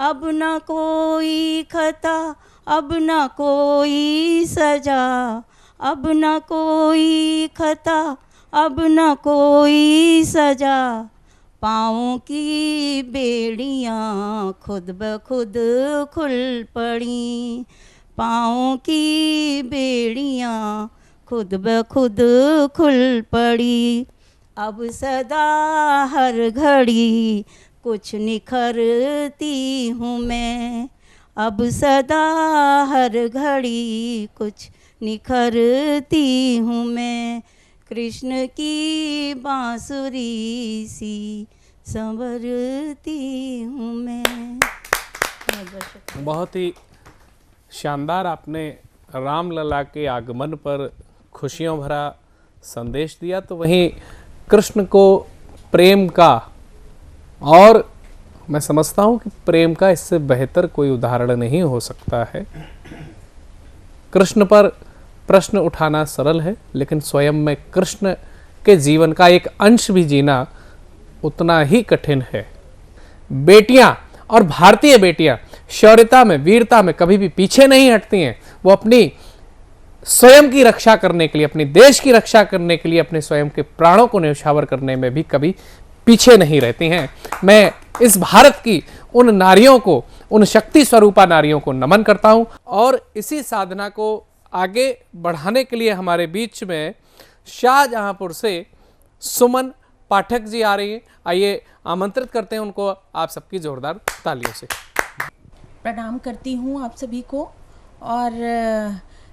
अब न कोई खता अब न कोई सजा, अब न कोई खता अब न कोई सजा, पाँव की बेड़ियाँ खुद ब खुद खुल पड़ी, पाँव की बेड़ियाँ खुद ब खुद खुल पड़ी। अब सदा हर घड़ी कुछ निखरती हूँ मैं, अब सदा हर घड़ी कुछ निखरती हूँ मैं। कृष्ण की बांसुरी सी संवरती हूँ मैं। बहुत ही शानदार आपने रामलला के आगमन पर खुशियों भरा संदेश दिया। तो वहीं कृष्ण को प्रेम का, और मैं समझता हूँ कि प्रेम का इससे बेहतर कोई उदाहरण नहीं हो सकता है। कृष्ण पर प्रश्न उठाना सरल है, लेकिन स्वयं में कृष्ण के जीवन का एक अंश भी जीना उतना ही कठिन है। बेटियां और भारतीय बेटियां शौर्यता में, वीरता में कभी भी पीछे नहीं हटती हैं। वो अपनी स्वयं की रक्षा करने के लिए, अपने देश की रक्षा करने के लिए अपने स्वयं के प्राणों को न्यौछावर करने में भी कभी पीछे नहीं रहती हैं। मैं इस भारत की उन नारियों को, उन शक्ति स्वरूपा नारियों को नमन करता हूं। और इसी साधना को आगे बढ़ाने के लिए हमारे बीच में शाहजहांपुर से सुमन पाठक जी आ रही हैं। आइए आमंत्रित करते हैं उनको आप सबकी जोरदार तालियों से। प्रणाम करती हूँ आप सभी को, और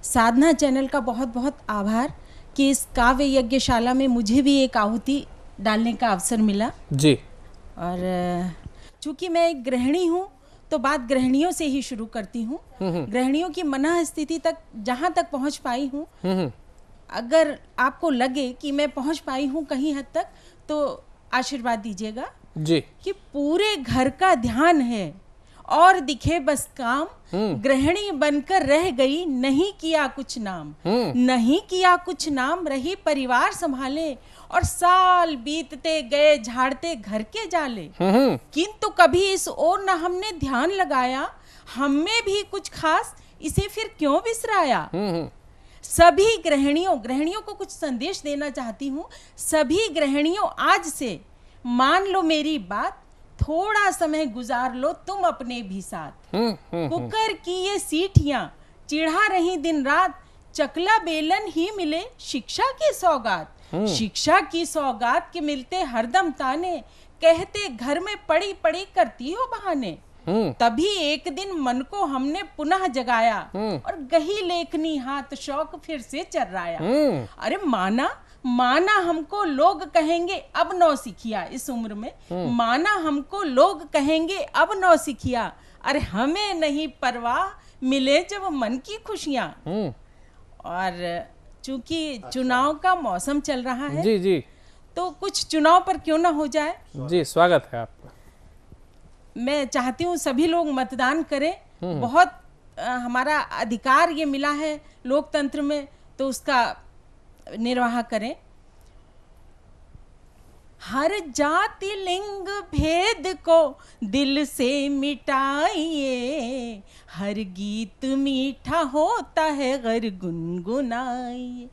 साधना चैनल का बहुत बहुत आभार कि इस काव्य यज्ञशाला में मुझे भी एक आहुति डालने का अवसर मिला जी। और चूंकि मैं एक गृहिणी हूँ तो बात गृहिणियों से ही शुरू करती हूँ। गृहिणियों की मनः स्थिति तक जहाँ तक पहुँच पाई हूँ, अगर आपको लगे कि मैं पहुँच पाई हूँ कहीं हद तक, तो आशीर्वाद दीजिएगा जी। कि पूरे घर का ध्यान है और दिखे बस काम, गृहिणी बनकर रह गई नहीं किया कुछ नाम, नहीं किया कुछ नाम, रही परिवार संभाले और साल बीतते गए झाड़ते घर के जाले, किंतु कभी इस ओर न हमने ध्यान लगाया, हमें भी कुछ खास इसे फिर क्यों विसराया। सभी गृहिणियों को कुछ संदेश देना चाहती हूँ। सभी गृहिणियों, आज से मान लो मेरी बात, थोड़ा समय गुजार लो तुम अपने भी साथ। कुकर की ये सीटियां चिढ़ा रही दिन रात, चकला बेलन ही मिले शिक्षा की सौगात, शिक्षा की सौगात के मिलते हरदम ताने, कहते घर में पड़ी पड़ी करती हो बहाने। तभी एक दिन मन को हमने पुनः जगाया और गही लेखनी हाथ शौक फिर से चर्राया। अरे माना हमको लोग कहेंगे अब नौसिखिया, इस उम्र में माना हमको लोग कहेंगे अब नौसिखिया, अरे हमें नहीं परवाह मिले जब मन की खुशियां। और चूंकि चुनाव का मौसम चल रहा है जी जी, तो कुछ चुनाव पर क्यों ना हो जाए। जी, स्वागत है आपका। मैं चाहती हूँ सभी लोग मतदान करें। बहुत हमारा अधिकार ये मिला है लोकतंत्र में, तो उसका निर्वाह करें। हर जाति लिंग भेद को दिल से मिटाइए, हर गीत मीठा होता है गर गुनगुनाइए,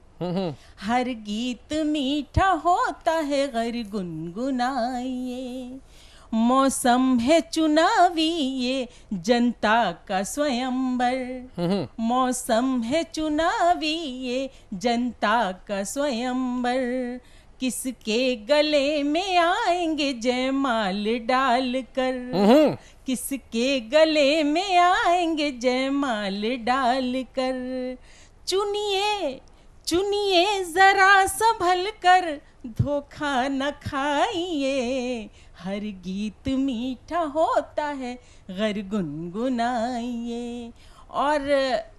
हर गीत मीठा होता है गर गुनगुनाइए। मौसम है चुनावी ये जनता का स्वयंवर, मौसम है चुनावी ये जनता का स्वयंवर, किसके गले में आएंगे जयमाल डालकर, किसके गले में आएंगे जयमाल डालकर। चुनिए चुनिए जरा संभल कर धोखा न खाइए, हर गीत मीठा होता है गर गुनगुनाइए। और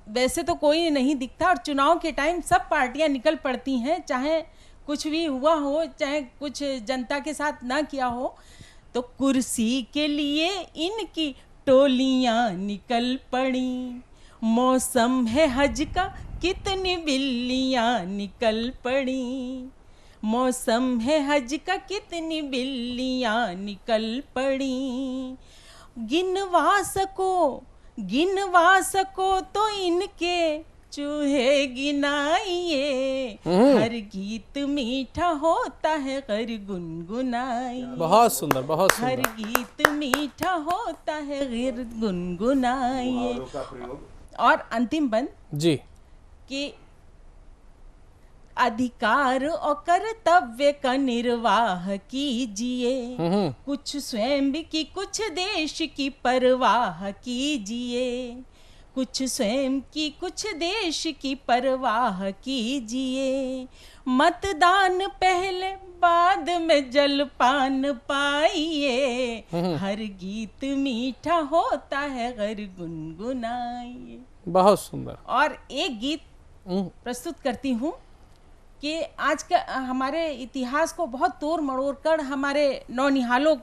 वैसे तो कोई नहीं दिखता, और चुनाव के टाइम सब पार्टियां निकल पड़ती हैं, चाहे कुछ भी हुआ हो, चाहे कुछ जनता के साथ ना किया हो, तो कुर्सी के लिए इनकी टोलियां निकल पड़ी। मौसम है हज का कितनी बिल्लियां निकल पड़ी, मौसम है हज का कितनी बिल्लियां निकल पड़ी। गिनवा सको तो इनके चूहे गिनाइए, हर गीत मीठा होता है गर गुनगुनाइए। बहुत सुंदर, बहुत सुंदर। हर गीत मीठा होता है गर गुनगुनाइए। और अंतिम बंद जी कि अधिकार और कर्तव्य का निर्वाह कीजिए, कुछ स्वयं की कुछ देश की परवाह कीजिए, कुछ स्वयं की कुछ देश की परवाह कीजिए। मतदान पहले बाद में जलपान पाइए, हर गीत मीठा होता है गर गुनगुनाइए। बहुत सुंदर। और एक गीत प्रस्तुत करती हूँ कि आज का हमारे इतिहास को बहुत तोड़ मरोड़ कर हमारे नौनिहालों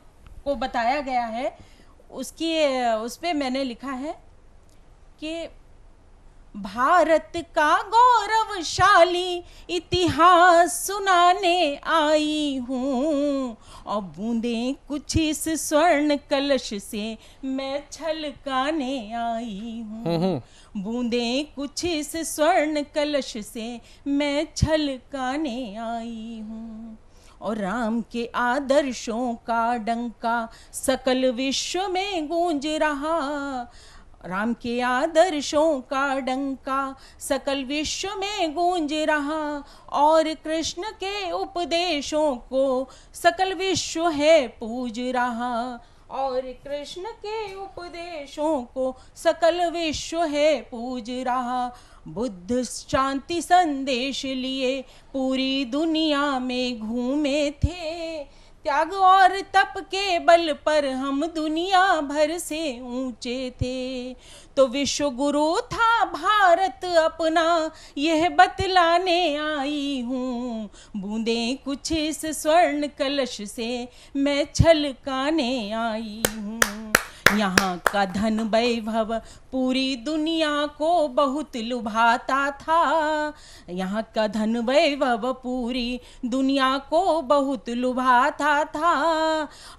को बताया गया है, उस पे मैंने लिखा है कि भारत का गौरवशाली इतिहास सुनाने आई हूँ, और बूंदें कुछ इस स्वर्ण कलश से मैं छलकाने आई हूँ, बूंदें कुछ इस स्वर्ण कलश से मैं छलकाने आई हूँ। और राम के आदर्शों का डंका सकल विश्व में गूंज रहा, राम के आदर्शों का डंका सकल विश्व में गूंज रहा, और कृष्ण के उपदेशों को सकल विश्व है पूज रहा, और कृष्ण के उपदेशों को सकल विश्व है पूज रहा। बुद्ध शांति संदेश लिए पूरी दुनिया में घूमे थे, त्याग और तप के बल पर हम दुनिया भर से ऊंचे थे। तो विश्व गुरु था भारत अपना यह बतलाने आई हूँ, बूंदें कुछ इस स्वर्ण कलश से मैं छलकाने आई हूँ। यहाँ का धन वैभव पूरी दुनिया को बहुत लुभाता था, यहाँ का धन वैभव पूरी दुनिया को बहुत लुभाता था,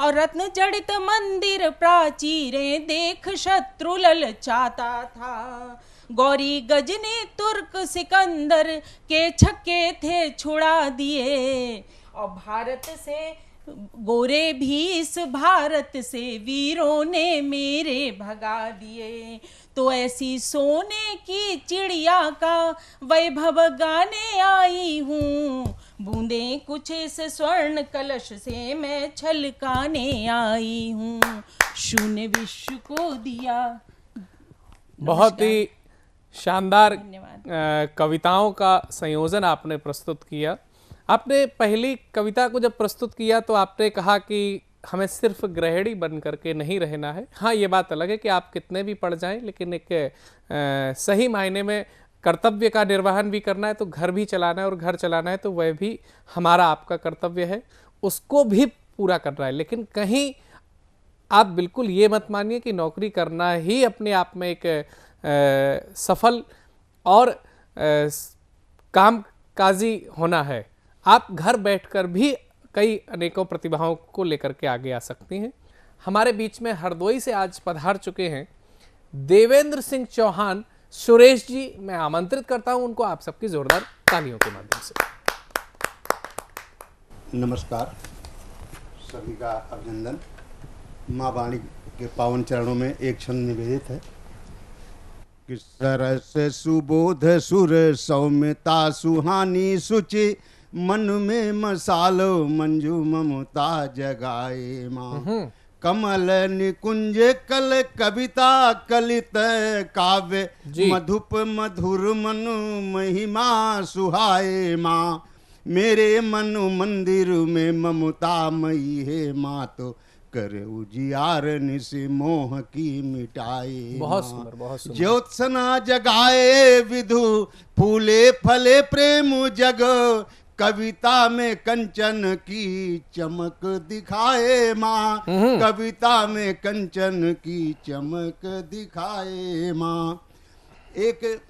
और रत्न जड़ित मंदिर प्राचीरें देख शत्रु ललचाता था। गौरी गजनी तुर्क सिकंदर के छक्के थे छुड़ा दिए, और भारत से गोरे भी इस भारत से वीरों ने मेरे भगा दिए। तो ऐसी सोने की चिड़िया का वैभव गाने आई हूँ, बूंदें कुछ इस स्वर्ण कलश से मैं छलकाने आई हूँ, शून्य विश्व को दिया। बहुत ही शानदार कविताओं का संयोजन आपने प्रस्तुत किया। आपने पहली कविता को जब प्रस्तुत किया तो आपने कहा कि हमें सिर्फ गृहिणी बन करके नहीं रहना है। हाँ, ये बात अलग है कि आप कितने भी पढ़ जाएं, लेकिन एक सही मायने में कर्तव्य का निर्वहन भी करना है, तो घर भी चलाना है, और घर चलाना है तो वह भी हमारा आपका कर्तव्य है, उसको भी पूरा करना है। लेकिन कहीं आप बिल्कुल ये मत मानिए कि नौकरी करना ही अपने आप में एक सफल और कामकाजी होना है। आप घर बैठकर भी कई अनेकों प्रतिभाओं को लेकर के आगे आ सकती हैं। हमारे बीच में हरदोई से आज पधार चुके हैं देवेंद्र सिंह चौहान। सुरेश जी, मैं आमंत्रित करता हूं उनको आप सबकी जोरदार तालियों के माध्यम से। नमस्कार, सभी का अभिनंदन। माँ वाणी के पावन चरणों में एक क्षण निवेदित है कि सरस सुबोध सुर सौम्यता सुहानी सुचि, मन में मसालो मंजू ममता जगाए माँ। कमल निकुंज कल कविता कलित काव्य, मधुप मधुर मनु महिमा सुहाए माँ। मेरे मन मंदिर में ममता मई है माँ, तो कर उजियार निसे मोह की मिटाए। बहुत सुंदर, बहुत सुंदर। ज्योत्सना जगाए विधु, फूले फले प्रेम जग, कविता में कंचन की चमक दिखाए माँ। कविता में कंचन की चमक दिखाए माँ। एक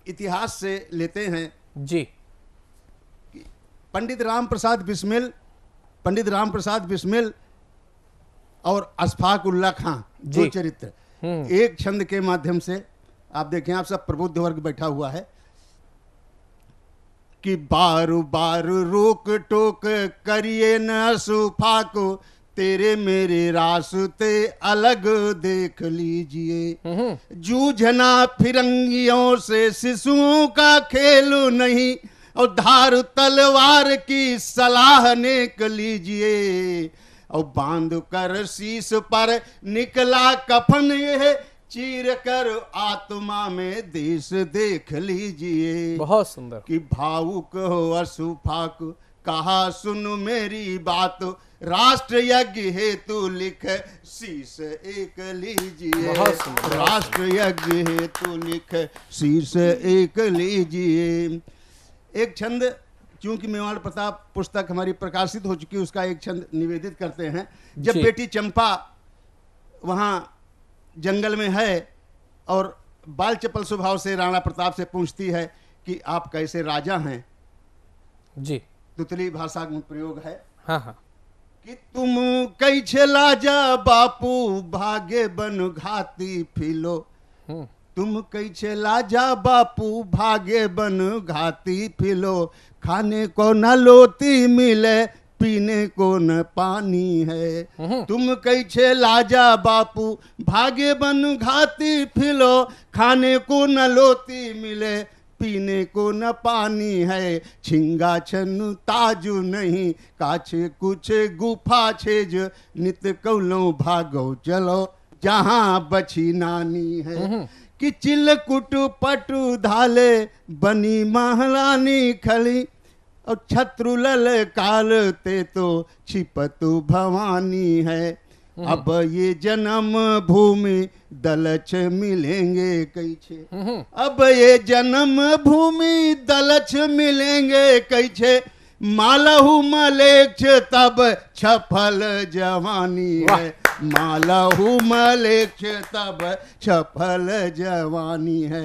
इतिहास से लेते हैं जी। पंडित राम प्रसाद बिस्मिल और अशफाक उल्लाह खां, दो चरित्र एक छंद के माध्यम से। आप देखें, आप सब प्रबुद्ध वर्ग बैठा हुआ है कि बार बार रोक टोक करिए न अशफाक, तेरे मेरे रास्ते अलग देख लीजिए। जूझना फिरंगियों से शिशुओं का खेल नहीं, और धार तलवार की सलाह नेक लीजिए। और बांध कर शीश पर निकला कफन, यह चीर कर आत्मा में देश देख लीजिए। बहुत सुंदर। कि भावुक हो अशफाक, कहा सुन मेरी बात, राष्ट्र यज्ञ हेतु लिख शीश एक लीजिए। राष्ट्र यज्ञ हेतु लिख शीश एक लीजिए। एक छंद, चूंकि मेवाड़ प्रताप पुस्तक हमारी प्रकाशित हो चुकी, उसका एक छंद निवेदित करते हैं। जब बेटी चंपा वहां जंगल में है और बाल चपल स्वभाव से राणा प्रताप से पूछती है कि आप कैसे राजा हैं जी, तुतली भाषा में प्रयोग है। हाँ हाँ। कि तुम कैसे लाजा बापू, भागे बन घाती फिलो। तुम कैसे लाजा बापू, भागे बन घाती फिलो। खाने को न लोती मिले, पीने को न पानी है। तुम कैसे लाजा बापू, भागे बन घाती फिलो। खाने को न लोती मिले, पीने को न पानी है। छिंगा छनु ताजु नहीं, काछे कुछ गुफा छेज। नित कौलो भागो चलो, जहाँ बची नानी है। कि चिलकुट पटु धाले, बनी महारानी खली। और छत्रुलल काल ते तो छिपतु भवानी है। अब ये जन्म भूमि दलच मिलेंगे कैछे। अब ये जन्म भूमि दलच मिलेंगे कैछे। मालहू मलेक्ष तब छफल जवानी है। मालहू मलेक्ष तब छफल जवानी है।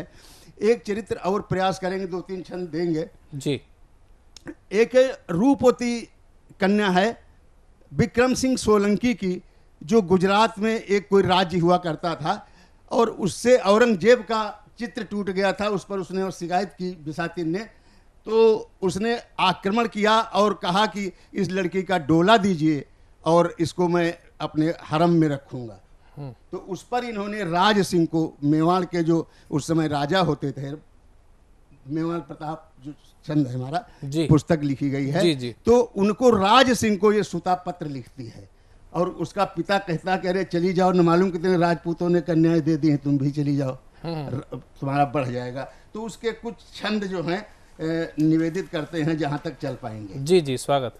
एक चरित्र और प्रयास करेंगे, 2-3 छंद देंगे जी। एक रूपवती कन्या है विक्रम सिंह सोलंकी की, जो गुजरात में एक कोई राज्य हुआ करता था, और उससे औरंगजेब का चित्र टूट गया था। उस पर उसने शिकायत की बिसातिन ने, तो उसने आक्रमण किया और कहा कि इस लड़की का डोला दीजिए और इसको मैं अपने हरम में रखूंगा। तो उस पर इन्होंने राज सिंह को, मेवाड़ के जो उस समय राजा होते थे, मेवाड़ प्रताप जो छंद है हमारा, पुस्तक लिखी गई है जी, जी। तो उनको राज सिंह को ये सुता पत्र लिखती है, और उसका पिता कहता कि अरे चली जाओ, न मालूम कितने राजपूतों ने कन्याएं दे दी हैं, तुम भी चली जाओ, तुम्हारा बढ़ जाएगा। तो उसके कुछ छंद जो हैं निवेदित करते हैं जहां तक चल पाएंगे। जी जी, स्वागत।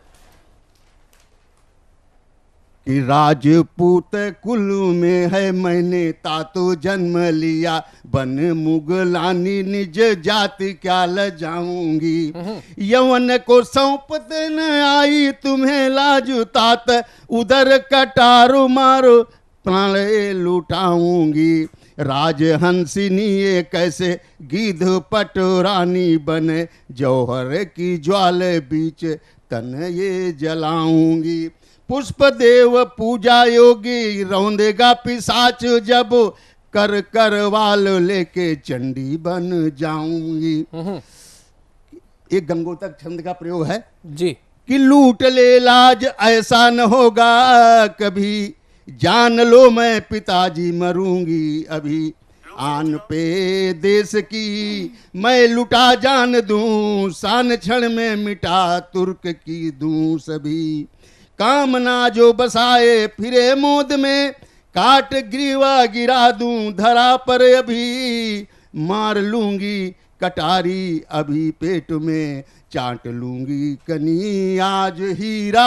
कि राजपूत कुल में है मैंने तातो जन्म लिया, बन मुगलानी निज जाति क्या लजाऊंगी। यवन को सौंप देने आई तुम्हें लाजू तात, उधर कटारो मारो प्राण लुटाऊंगी। राजहंसिनी ये कैसे गिद्ध पटरानी बने, जौहर की ज्वाल बीच तन ये जलाऊंगी। पुष्प देव पूजा योगी रौंदेगा पिशाच, जब कर करवाल लेके चंडी बन जाऊंगी। एक गंगोतक छंद का प्रयोग है जी कि लूट ले लाज ऐसा न होगा कभी, जान लो मैं पिताजी मरूंगी अभी। आन पे देश की मैं लुटा जान दूं, शान क्षण में मिटा तुर्क की दूं सभी। कामना जो बसाए फिरे मोद में, काट ग्रीवा गिरा दूं धरा पर अभी। मार लूंगी कटारी अभी पेट में, चाट लूंगी कनी आज हीरा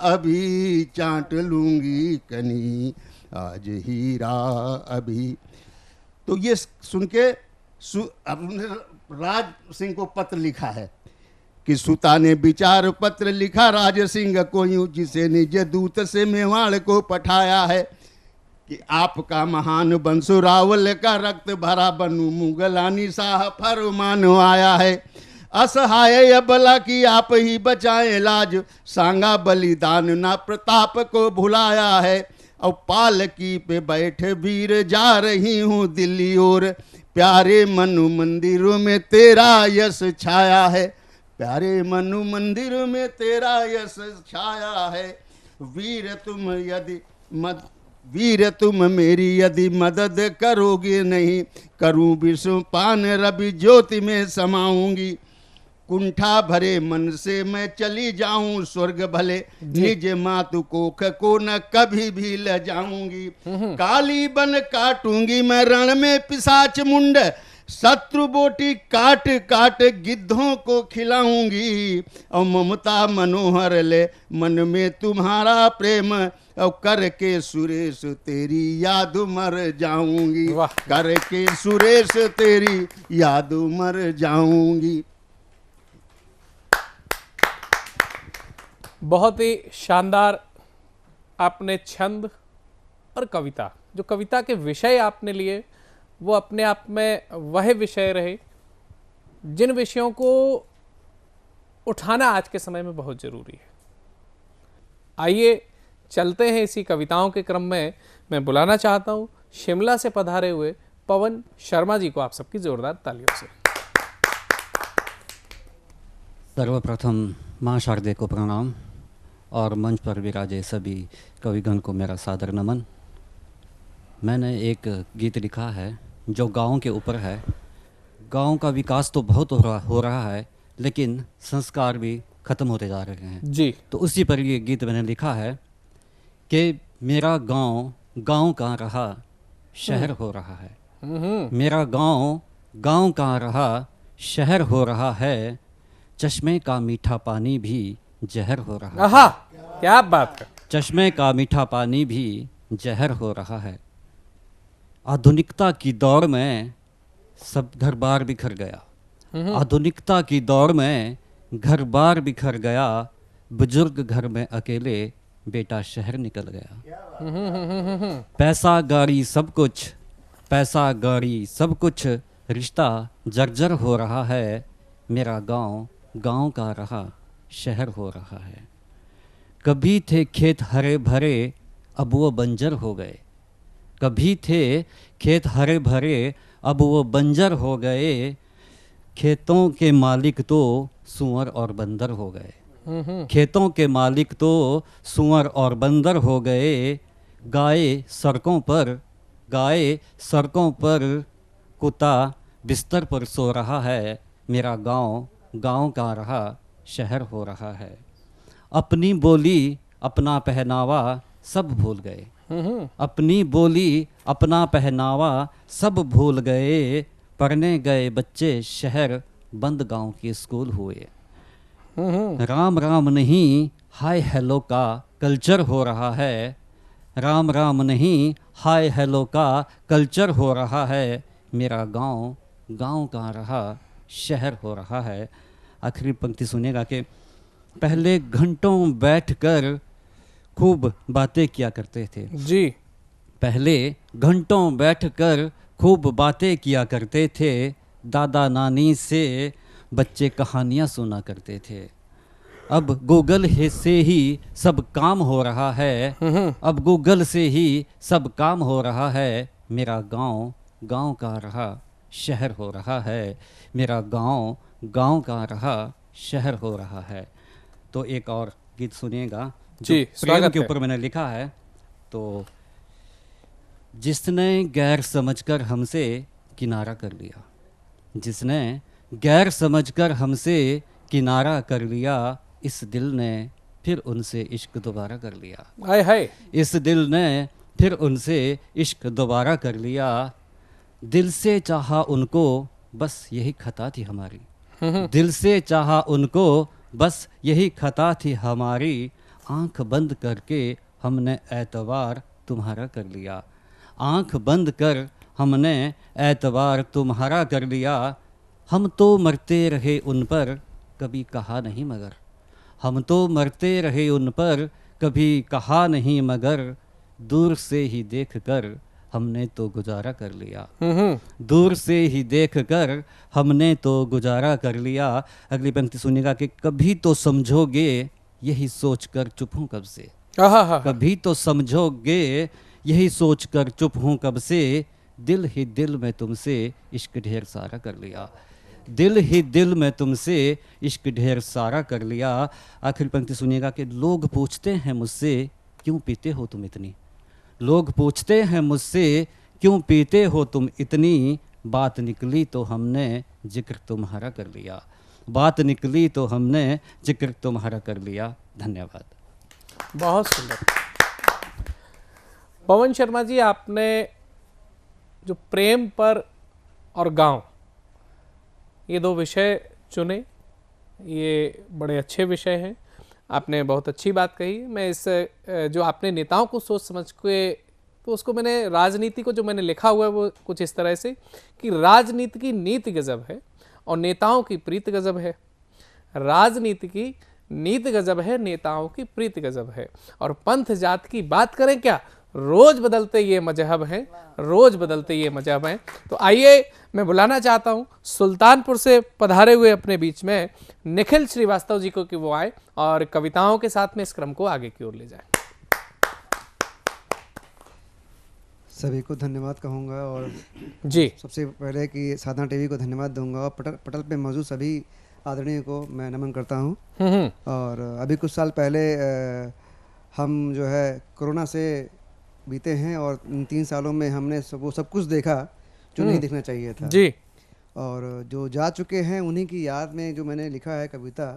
अभी। चाट लूंगी कनी आज हीरा अभी। तो ये सुन के राज सिंह को पत्र लिखा है कि सुता ने विचार पत्र लिखा राज सिंह को यूं, जिसे निज दूत से मेवाड़ को पठाया है कि आपका महान बंसु रावल का रक्त भरा बनू मुगलानी शाह फरमान आया है। असहाय अबला की आप ही बचाएं लाज, सांगा बलिदान ना प्रताप को भुलाया है। और पालकी पे बैठे वीर जा रही हूँ दिल्ली और, प्यारे मनु मंदिरों में तेरा यश छाया है। प्यारे मनु मंदिर में तेरा यश छाया है। वीर तुम मेरी यदि मदद करोगे नहीं, करूं विष्णु पान रवि ज्योति में समाऊंगी। कुंठा भरे मन से मैं चली जाऊं स्वर्ग भले, निज मातु कोख को न कभी भी ले जाऊंगी। काली बन काटूंगी मैं रण में पिशाच मुंड, शत्रु बोटी काट काट गिद्धों को खिलाऊंगी। और ममता मनोहर ले मन में तुम्हारा प्रेम, और करके सुरेश तेरी याद मर जाऊंगी। करके सुरेश तेरी याद मर जाऊंगी। बहुत ही शानदार आपने छंद और कविता, जो कविता के विषय आपने लिए वो अपने आप में वह विषय रहे जिन विषयों को उठाना आज के समय में बहुत जरूरी है। आइए चलते हैं इसी कविताओं के क्रम में। मैं बुलाना चाहता हूं शिमला से पधारे हुए पवन शर्मा जी को, आप सबकी जोरदार तालियों से। सर्वप्रथम मां शारदे को प्रणाम और मंच पर विराजे सभी कविगण को मेरा सादर नमन। मैंने एक गीत लिखा है जो गाँव के ऊपर है। गाँव का विकास तो बहुत हो रहा है, लेकिन संस्कार भी ख़त्म होते जा रहे हैं जी। तो उसी पर ये गीत मैंने लिखा है कि मेरा गाँव गाँव कहाँ रहा शहर हो रहा है। मेरा गाँव गाँव कहाँ रहा शहर हो रहा है, चश्मे का मीठा पानी भी जहर हो रहा है। आहा, क्या बात है। चश्मे का मीठा पानी भी जहर हो रहा है। आधुनिकता की दौड़ में सब घर बार बिखर गया। आधुनिकता की दौड़ में घर बार बिखर गया, बुजुर्ग घर में अकेले बेटा शहर निकल गया। पैसा गाड़ी सब कुछ, पैसा गाड़ी सब कुछ, रिश्ता जर्जर हो रहा है। मेरा गांव गांव का रहा शहर हो रहा है। कभी थे खेत हरे भरे अब वो बंजर हो गए। कभी थे खेत हरे भरे अब वो बंजर हो गए। खेतों के मालिक तो सुअर और बंदर हो गए। खेतों के मालिक तो सुअर और बंदर हो गए। गाय सड़कों पर कुत्ता बिस्तर पर सो रहा है। मेरा गांव गांव का रहा शहर हो रहा है। अपनी बोली अपना पहनावा सब भूल गए। अपनी बोली अपना पहनावा सब भूल गए। पढ़ने गए बच्चे शहर, बंद गांव के स्कूल हुए। राम राम नहीं हाय हेलो का कल्चर हो रहा है। राम राम नहीं हाय हेलो का कल्चर हो रहा है। मेरा गांव गांव का रहा शहर हो रहा है। आखिरी पंक्ति सुनेगा कि पहले घंटों बैठकर खूब बातें किया करते थे जी। पहले घंटों बैठकर खूब बातें किया करते थे, दादा नानी से बच्चे कहानियाँ सुना करते थे। अब गूगल से ही सब काम हो रहा है, अब गूगल से ही सब काम हो रहा है। मेरा गांव गांव का रहा शहर हो रहा है, मेरा गांव गांव का रहा शहर हो रहा है। तो एक और गीत सुनिएगा जो जी, प्रेम स्वागत के है। ऊपर मैंने लिखा है। तो जिसने गैर समझकर हमसे किनारा कर लिया, जिसने गैर समझकर हमसे किनारा कर लिया, इस दिल ने फिर उनसे इश्क दोबारा कर लिया। हाय हाय। इस दिल ने फिर उनसे इश्क दोबारा कर लिया। दिल से चाहा उनको बस यही खता थी हमारी, दिल से चाहा उनको बस यही खता थी हमारी। आंख बंद करके हमने एतबार तुम्हारा कर लिया, आंख बंद कर हमने एतबार तुम्हारा कर लिया। हम तो मरते रहे उन पर कभी कहा नहीं मगर, हम तो मरते रहे उन पर कभी कहा नहीं मगर। दूर से ही देख कर हमने तो गुजारा कर लिया, दूर से ही देख कर हमने तो गुजारा कर लिया। अगली पंक्ति सुनिएगा कि कभी तो समझोगे यही सोचकर चुप हूँ कब से, कभी तो समझोगे यही सोचकर चुप हूँ कब से। दिल ही दिल में तुमसे इश्क ढेर सारा कर लिया, दिल ही दिल में तुमसे इश्क ढेर सारा कर लिया। आखिरी पंक्ति सुनिएगा कि लोग पूछते हैं मुझसे क्यों पीते हो तुम इतनी, लोग पूछते हैं मुझसे क्यों पीते हो तुम इतनी। बात निकली तो हमने जिक्र तुम्हारा कर लिया, बात निकली तो हमने जिक्र तुम्हारा कर लिया। धन्यवाद। बहुत सुंदर। पवन शर्मा जी, आपने जो प्रेम पर और गांव, ये दो विषय चुने, ये बड़े अच्छे विषय हैं। आपने बहुत अच्छी बात कही। मैं इस जो आपने नेताओं को सोच समझ के, तो उसको मैंने राजनीति को जो मैंने लिखा हुआ है वो कुछ इस तरह से कि राजनीति की नीति गजब है और नेताओं की प्रीति गजब है। राजनीति की नीति गजब है, नेताओं की प्रीति गजब है। और पंथ जात की बात करें क्या, रोज बदलते ये मजहब हैं, रोज बदलते ये मजहब हैं। तो आइए मैं बुलाना चाहता हूं सुल्तानपुर से पधारे हुए अपने बीच में निखिल श्रीवास्तव जी को कि वो आए और कविताओं के साथ में इस क्रम को आगे की ओर ले जाए। सभी को धन्यवाद कहूँगा और जी सबसे पहले कि साधना टीवी को धन्यवाद दूंगा और पटल पे मौजूद सभी आदरणीय को मैं नमन करता हूँ। और अभी कुछ साल पहले हम जो है कोरोना से बीते हैं और इन 3 सालों में हमने वो सब कुछ देखा जो नहीं देखना चाहिए था जी। और जो जा चुके हैं उन्हीं की याद में जो मैंने लिखा है कविता,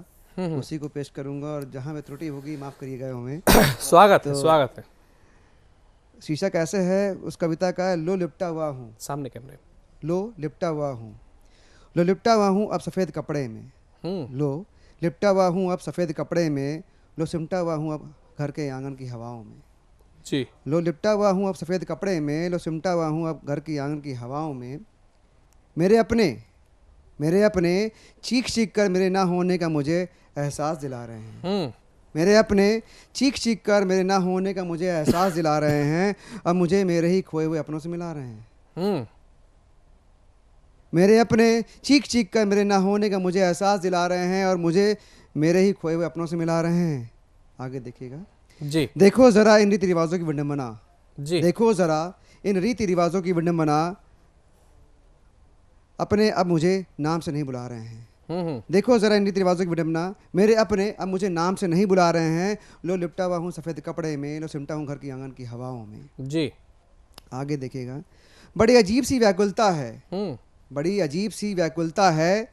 उसी को पेश करूंगा और जहां में त्रुटि होगी माफ़ करिएगा हमें। स्वागत है, स्वागत है। शीर्षक ऐसे है उस कविता का, लो लिपटा हुआ हूँ, सामने कैमरे, लो लिपटा हुआ हूँ, लो लिपटा हुआ हूँ अब सफ़ेद कपड़े में, लो लिपटा हुआ हूँ अब सफ़ेद कपड़े में, लो सिमटा हुआ हूँ अब घर के आंगन की हवाओं में जी। लो लिपटा हुआ हूँ अब सफ़ेद कपड़े में, लो सिमटा हुआ हूँ अब घर की आंगन की हवाओं में। मेरे अपने चीख चीख कर मेरे ना होने का मुझे एहसास दिला रहे हैं, मेरे अपने चीख चीख कर मेरे ना होने का मुझे एहसास दिला रहे हैं, अब मुझे मेरे ही खोए हुए अपनों से मिला रहे हैं। मेरे अपने चीख चीख कर मेरे ना होने का मुझे एहसास दिला रहे हैं और मुझे मेरे ही खोए हुए अपनों से मिला रहे हैं। आगे देखिएगा जी। देखो ज़रा इन रीति रिवाजों की विडंबना जी, देखो ज़रा इन रीति रिवाजों की विडंबना, अपने अब मुझे नाम से नहीं बुला रहे हैं। देखो ज़रा इन रीति रिवाजों की विडंबना, मेरे अपने अब मुझे नाम से नहीं बुला रहे हैं, लो लिपटा हुआ हूँ सफ़ेद कपड़े में, लो सिमटा हूँ घर की आंगन की हवाओं में जी। आगे देखिएगा, बड़ी अजीब सी व्याकुलता है, बड़ी अजीब सी व्याकुलता है,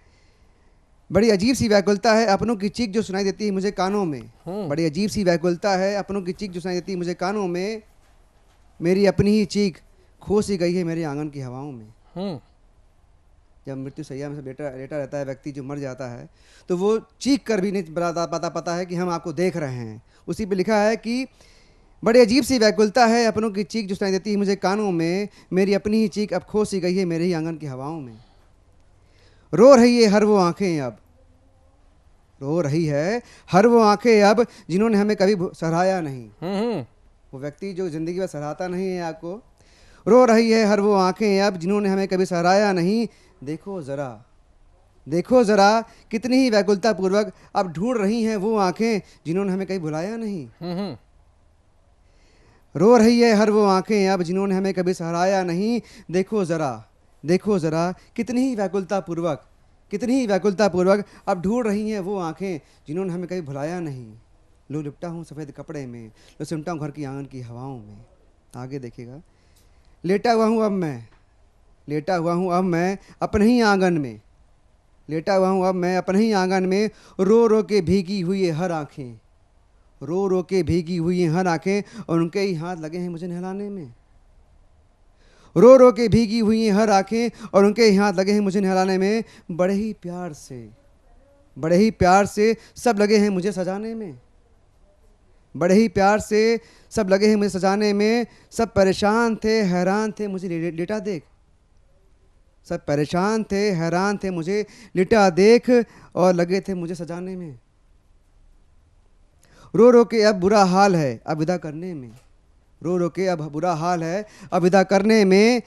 बड़ी अजीब सी व्याकुलता है अपनों की चीख जो सुनाई देती है मुझे कानों में, बड़ी अजीब सी व्याकुलता है अपनों की चीख जो सुनाई देती है मुझे कानों में, मेरी अपनी ही चीख खो सी गई है मेरे आंगन की हवाओं में। जब मृत्यु सैया में से लेटा रहता है व्यक्ति जो मर जाता है तो वो चीख कर भी नहीं पता है कि हम आपको देख रहे हैं। उसी पे लिखा है कि बड़ी अजीब सी व्याकुलता है अपनों की चीख जो सुनाई देती है मुझे कानों में, मेरी अपनी ही चीख अब खो सी गई है मेरे ही आंगन की हवाओं में। रो रही है हर वो आंखें अब, रो रही है हर वो आंखें अब जिन्होंने हमें कभी सराहाया नहीं। वो व्यक्ति जो ज़िंदगी में सराहता नहीं है आपको, रो रही है हर वो आंखें अब जिन्होंने हमें कभी सराया नहीं। देखो ज़रा कितनी ही व्याकुलता पूर्वक अब ढूंढ रही हैं वो आंखें जिन्होंने हमें कभी भुलाया नहीं। रो रही है हर वो आंखें अब जिन्होंने हमें कभी सराया नहीं। देखो ज़रा कितनी ही व्याकुलता पूर्वक अब ढूंढ रही हैं वो आंखें जिन्होंने हमें कभी भुलाया नहीं। लो लिपटा हूँ सफ़ेद कपड़े में, लो सिमटा हूँ घर की आंगन की हवाओं में। आगे देखिएगा। लेटा हुआ हूँ अब मैं अपने ही आंगन में, लेटा हुआ हूँ अब मैं अपने ही आंगन में। रो रो के भीगी हुई है हर आंखें, रो रो के भीगी हुई हैं हर आंखें और उनके ही हाथ लगे हैं मुझे नहलाने में। रो रो के भीगी हुई हैं हर आंखें और उनके ही हाथ लगे हैं मुझे नहलाने में। बड़े ही प्यार से सब लगे हैं मुझे सजाने में, बड़े ही प्यार से सब लगे हैं मुझे सजाने में। सब परेशान थे हैरान थे मुझे लेटा देख, सब परेशान थे हैरान थे मुझे लेटा देख और लगे थे मुझे सजाने में। रो रो के अब बुरा हाल है अब विदा करने में, रो रो के अब बुरा हाल है अब विदा करने में।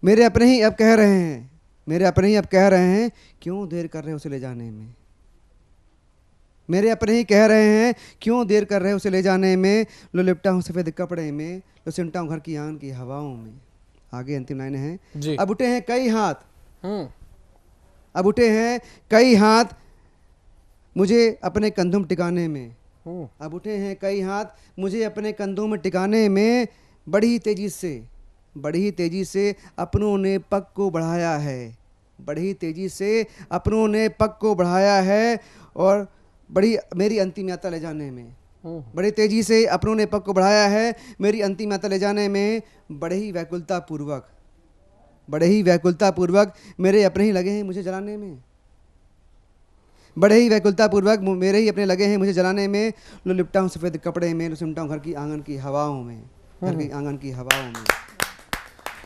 मेरे अपने ही अब कह रहे हैं क्यों देर कर रहे हो उसे ले जाने में। मेरे अपने ही कह रहे हैं क्यों देर कर रहे हो उसे ले जाने में। लो लिपटा हूँ सफ़ेद कपड़े में, लो सिमटा हूँ घर की आंगन की हवाओं में। आगे अंतिम लाइनें हैं। अब उठे हैं कई हाथ मुझे अपने कंधों में टिकाने में। अब उठे हैं कई हाथ मुझे अपने कंधों में टिकाने में। बड़ी ही तेजी से अपनों ने पग को बढ़ाया है, बड़ी ही तेजी से अपनों ने पग को बढ़ाया है और बड़ी मेरी अंतिम यात्रा ले जाने में। बड़ी तेजी से अपनों ने पग को बढ़ाया है मेरी अंतिम यात्रा ले जाने में। बड़े ही व्याकुलता पूर्वक मेरे अपने ही लगे हैं मुझे जलाने में, बड़े ही व्याकुलता पूर्वक मेरे ही अपने लगे हैं मुझे जलाने में। लो लिपटा हूँ सफ़ेद कपड़े में, लो सिमटा हूँ घर की आंगन की हवाओं में, घर की आंगन की हवाओं में।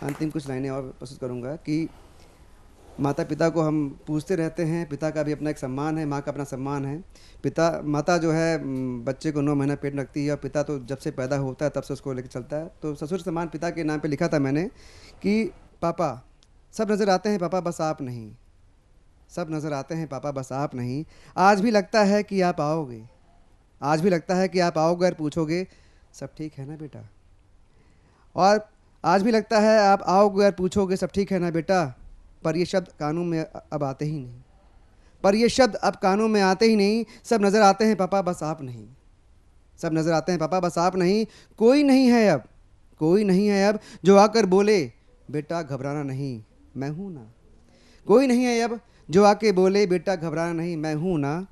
अंतिम कुछ लाइनें और प्रस्तुत करूँगा कि माता पिता को हम पूछते रहते हैं, पिता का भी अपना एक सम्मान है, माँ का अपना सम्मान है। माता जो है बच्चे को 9 महीना पेट में रखती है और पिता तो जब से पैदा होता है तब से उसको लेकर चलता है। तो ससुर सम्मान पिता के नाम पे लिखा था मैंने कि पापा सब नज़र आते हैं पापा बस आप नहीं, सब नज़र आते हैं पापा बस आप नहीं। आज भी लगता है कि आप आओगे, आज भी लगता है कि आप आओगे और पूछोगे सब ठीक है ना बेटा, और आज भी लगता है आप आओगे और पूछोगे सब ठीक है ना बेटा। पर ये शब्द कानों में अब आते ही नहीं, पर ये शब्द अब कानों में आते ही नहीं। सब नज़र आते हैं पापा बस आप नहीं, सब नज़र आते हैं पापा बस आप नहीं। कोई नहीं है अब जो आकर बोले बेटा घबराना नहीं मैं हूँ ना। कोई नहीं है अब जो आके बोले बेटा घबराना नहीं मैं हूँ ना।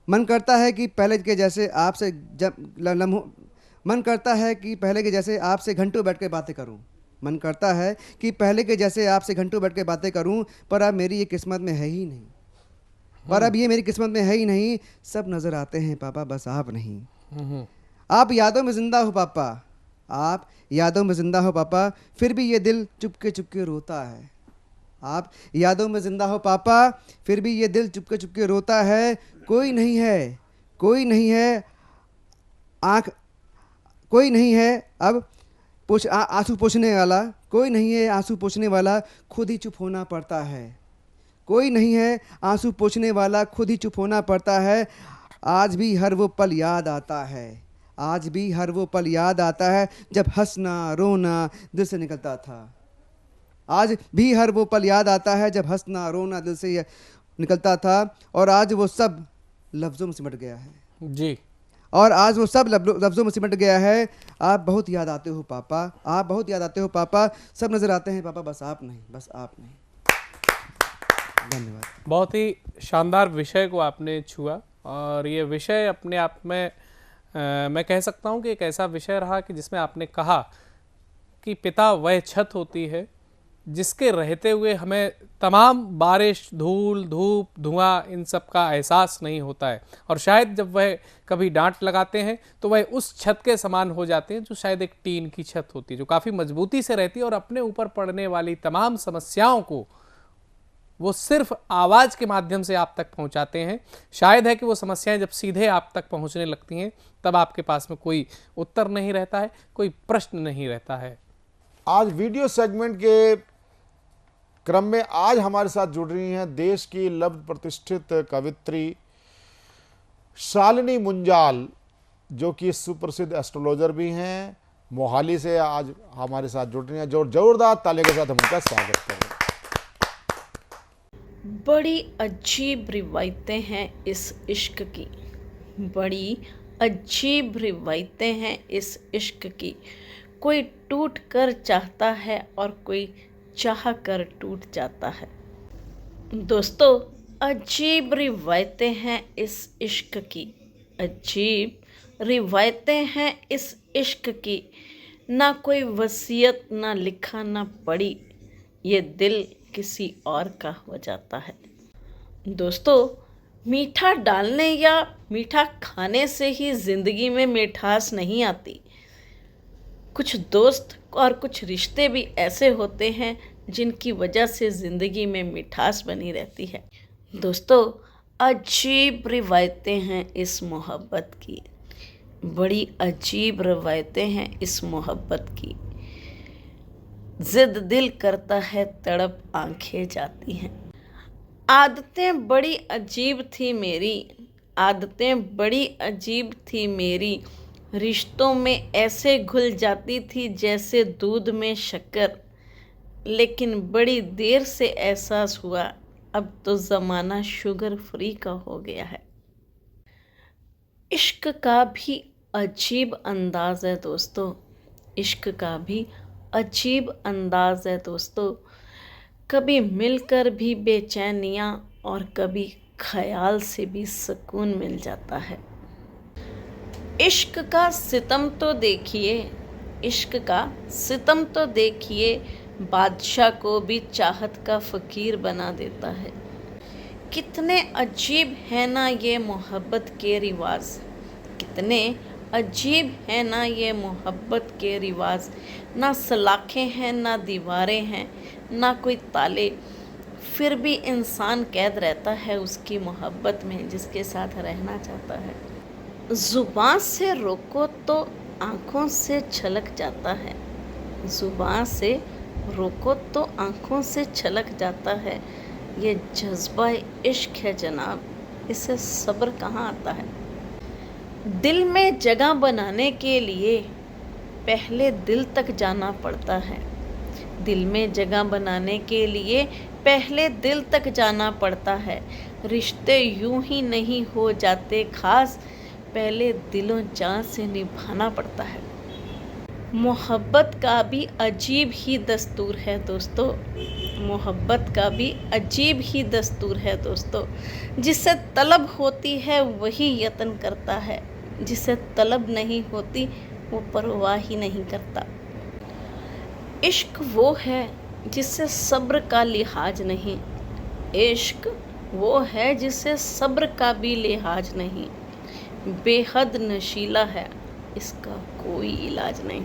मन करता है कि पहले के जैसे आपसे मन करता है कि पहले के जैसे आपसे घंटों बैठ के बातें करूं, मन करता है कि पहले के जैसे आपसे घंटों बैठ के बातें करूं। पर अब मेरी ये किस्मत में है ही नहीं, पर अब ये मेरी किस्मत में है ही नहीं। सब नज़र आते हैं पापा बस आप नहीं। आप यादों में ज़िंदा हो पापा, आप यादों में ज़िंदा हो पापा, फिर भी ये दिल चुपके चुपके रोता है। आप यादों में ज़िंदा हो पापा, फिर भी ये दिल चुपके चुपके रोता है। कोई नहीं है अब आंसू पोंछने वाला, कोई नहीं है आंसू पोंछने वाला, खुद ही चुप होना पड़ता है। कोई नहीं है आंसू पोंछने वाला, खुद ही चुप होना पड़ता है। आज भी हर वो पल याद आता है, आज भी हर वो पल याद आता है जब हंसना रोना दिल से निकलता था। आज भी हर वो पल याद आता है जब हंसना रोना दिल से निकलता था। और आज वो सब लफ्ज़ों में सिमट गया है जी, और आज वो सब लफ्ज़ों में सिमट गया है। आप बहुत याद आते हो पापा, आप बहुत याद आते हो पापा, सब नज़र आते हैं पापा बस आप नहीं, बस आप नहीं। धन्यवाद। बहुत ही शानदार विषय को आपने छुआ और ये विषय अपने आप में मैं कह सकता हूँ कि एक ऐसा विषय रहा कि जिसमें आपने कहा कि पिता वह छत होती है जिसके रहते हुए हमें तमाम बारिश, धूल, धूप, धुआं इन सब का एहसास नहीं होता है, और शायद जब वह कभी डांट लगाते हैं तो वह उस छत के समान हो जाते हैं जो शायद एक टीन की छत होती है, जो काफ़ी मजबूती से रहती है और अपने ऊपर पड़ने वाली तमाम समस्याओं को वो सिर्फ आवाज़ के माध्यम से आप तक पहुंचाते हैं। शायद है कि वो समस्याएं जब सीधे आप तक पहुंचने लगती हैं तब आपके पास में कोई उत्तर नहीं रहता है, कोई प्रश्न नहीं रहता है। आज वीडियो सेगमेंट के क्रम में आज हमारे साथ जुड़ रही हैं देश की लब्ध प्रतिष्ठित कवित्री शालिनी मुंजाल, जो कि सुप्रसिद्ध एस्ट्रोलॉजर भी हैं। मोहाली से आज हमारे साथ जुड़ रही हैं। जो जोरदार तालियों के साथ हम उनका स्वागत करें। बड़ी अजीब रिवायतें हैं इस इश्क की, बड़ी अजीब रिवायतें हैं इस इश्क की। कोई टूट कर चाहता है और कोई चाह कर टूट जाता है। दोस्तों, अजीब रिवायतें हैं इस इश्क की, अजीब रिवायतें हैं इस इश्क की। ना कोई वसीयत ना लिखा ना पढ़ी, ये दिल किसी और का हो जाता है। दोस्तों, मीठा डालने या मीठा खाने से ही ज़िंदगी में मिठास नहीं आती। कुछ दोस्त और कुछ रिश्ते भी ऐसे होते हैं जिनकी वजह से ज़िंदगी में मिठास बनी रहती है। दोस्तों, अजीब रिवायतें हैं इस मोहब्बत की, बड़ी अजीब रिवायतें हैं इस मोहब्बत की। जिद दिल करता है, तड़प आंखें जाती हैं। आदतें बड़ी अजीब थी मेरी, आदतें बड़ी अजीब थी मेरी। रिश्तों में ऐसे घुल जाती थी जैसे दूध में शक्कर। लेकिन बड़ी देर से एहसास हुआ, अब तो ज़माना शुगर फ्री का हो गया है। इश्क का भी अजीब अंदाज है दोस्तों, इश्क का भी अजीब अंदाज है दोस्तों। कभी मिलकर भी बेचैनियाँ और कभी ख्याल से भी सुकून मिल जाता है। इश्क का सितम तो देखिए, इश्क का सितम तो देखिए, बादशाह को भी चाहत का फ़कीर बना देता है। कितने अजीब है ना ये मोहब्बत के रिवाज, कितने अजीब है ना ये मोहब्बत के रिवाज। ना सलाखें हैं ना दीवारें हैं ना कोई ताले, फिर भी इंसान कैद रहता है उसकी मोहब्बत में जिसके साथ रहना चाहता है। ज़ुबान से रोको तो आँखों से छलक जाता है, ज़ुबान से रोको तो आँखों से छलक जाता है। ये जज्बा इश्क है जनाब, इसे सब्र कहाँ आता है। दिल में जगह बनाने के लिए पहले दिल तक जाना पड़ता है, दिल में जगह बनाने के लिए पहले दिल तक जाना पड़ता है। रिश्ते यूं ही नहीं हो जाते खास, पहले दिलों जान से निभाना पड़ता है। मोहब्बत का भी अजीब ही दस्तूर है दोस्तों, मोहब्बत का भी अजीब ही दस्तूर है दोस्तों। जिसे तलब होती है वही यत्न करता है, जिसे तलब नहीं होती वो परवाह ही नहीं करता। इश्क वो है जिसे सब्र का लिहाज नहीं, इश्क वो है जिसे सब्र का भी लिहाज नहीं। बेहद नशीला है, इसका कोई इलाज नहीं।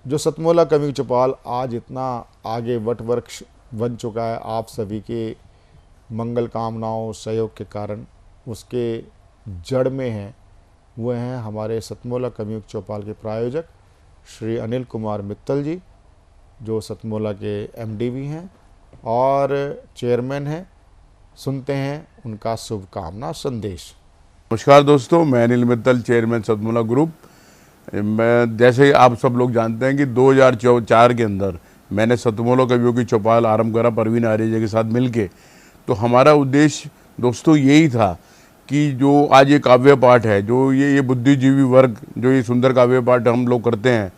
जो सतमोला कवि चौपाल आज इतना आगे वट वृक्ष बन चुका है आप सभी के मंगल कामनाओं सहयोग के कारण, उसके जड़ में हैं वो हैं हमारे सतमोला कवि चौपाल के प्रायोजक श्री अनिल कुमार मित्तल जी, जो सतमोला के एमडी भी हैं और चेयरमैन हैं। सुनते हैं उनका शुभकामना संदेश। नमस्कार दोस्तों, मैं अनिल मित्तल, चेयरमैन सतमोला ग्रुप। मैं जैसे आप सब लोग जानते हैं कि 2004 के अंदर मैंने सतमोला कवियों की चौपाल आरंभ करा परवीन आर्य के साथ मिलके। तो हमारा उद्देश्य दोस्तों यही था कि जो आज ये काव्य पाठ है, जो ये बुद्धिजीवी वर्ग जो ये सुंदर काव्य पाठ हम लोग करते हैं,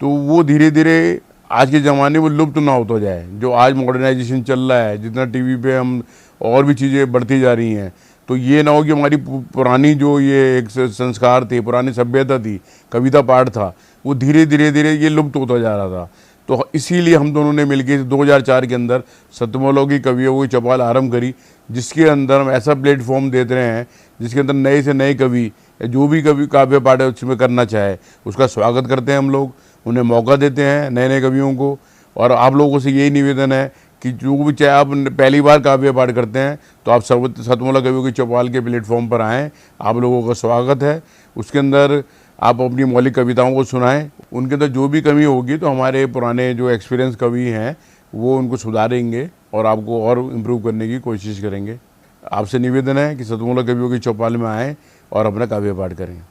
तो वो धीरे धीरे आज के ज़माने में लुप्त ना होता जाए। जो आज मॉडर्नाइजेशन चल रहा है, जितना टीवी पे हम और भी चीज़ें बढ़ती जा रही हैं, तो ये ना हो कि हमारी पुरानी जो ये एक संस्कार थे, पुरानी सभ्यता थी, कविता पाठ था, वो धीरे धीरे ये लुप्त होता जा रहा था। तो इसीलिए हम दोनों ने मिलकर 2004 के अंदर सतमोला की कवियों की चौपाल आरंभ करी, जिसके अंदर हम ऐसा प्लेटफॉर्म देते रहे हैं जिसके अंदर नए से नए कवि जो भी कवि काव्य पाठ उसमें करना चाहे उसका स्वागत करते हैं हम लोग, उन्हें मौका देते हैं नए नए कवियों को। और आप लोगों से यही निवेदन है कि जो भी चाहे आप पहली बार काव्य पाठ करते हैं तो आप सतमोला कवियों की चौपाल के प्लेटफॉर्म पर आएँ, आप लोगों का स्वागत है। उसके अंदर आप अपनी मौलिक कविताओं को सुनाएं, उनके अंदर जो भी कमी होगी तो हमारे पुराने जो एक्सपीरियंस कवि हैं वो उनको सुधारेंगे और आपको और इम्प्रूव करने की कोशिश करेंगे। आपसे निवेदन है कि सतमोला कवियों की चौपाल में आएँ और अपना काव्य पाठ करें।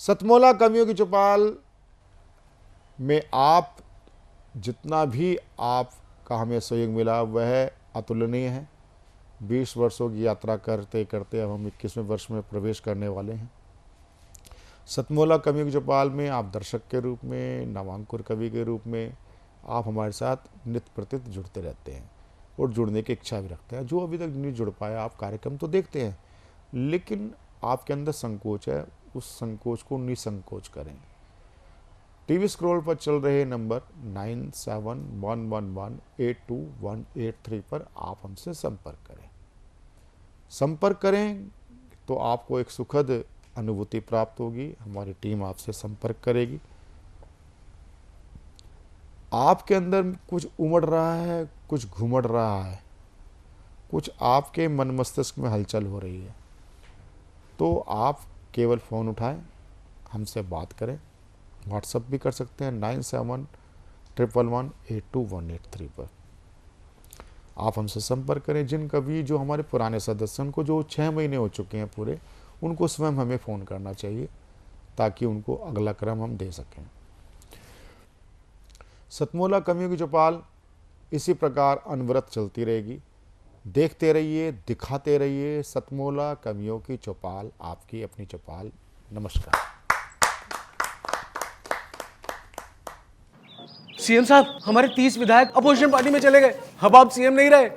सतमोला कवियों की चौपाल में आप जितना भी आपका हमें सहयोग मिला वह अतुलनीय है। 20 वर्षों की यात्रा करते करते अब हम 21वें वर्ष में प्रवेश करने वाले हैं। सतमोला कवियों की चौपाल में आप दर्शक के रूप में, नवांकुर कवि के रूप में आप हमारे साथ नित्य प्रत्येक जुड़ते रहते हैं और जुड़ने की इच्छा भी रखते हैं। जो अभी तक नहीं जुड़ पाए, आप कार्यक्रम तो देखते हैं लेकिन आपके अंदर संकोच है, उस संकोच को निसंकोच करें। टीवी स्क्रॉल पर चल रहे नंबर 9711182183 पर आप हमसे संपर्क करें। संपर्क करें तो आपको एक सुखद अनुभूति प्राप्त होगी। हमारी टीम आपसे संपर्क करेगी। आपके अंदर कुछ उमड़ रहा है, कुछ घुमड़ रहा है, कुछ आपके मन मस्तिष्क में हलचल हो रही है, तो आप केवल फ़ोन उठाएं, हमसे बात करें। व्हाट्सएप भी कर सकते हैं 9711182183 पर। आप हमसे संपर्क करें। जिन कवि जो हमारे पुराने सदस्य, उनको जो 6 महीने हो चुके हैं पूरे, उनको स्वयं हमें फ़ोन करना चाहिए ताकि उनको अगला क्रम हम दे सकें। सतमोला कवियों की चौपाल इसी प्रकार अनवरत चलती रहेगी। देखते रहिए, दिखाते रहिए। सतमोला कवियों की चौपाल, आपकी अपनी चौपाल। नमस्कार। सीएम साहब, हमारे 30 विधायक अपोजिशन पार्टी में चले गए। अब आप सीएम नहीं रहे।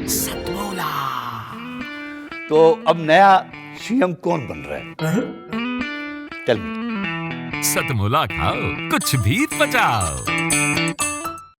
सतमोला। तो अब नया सीएम कौन बन रहा है? चल सतमोला खाओ, कुछ भी पचाओ।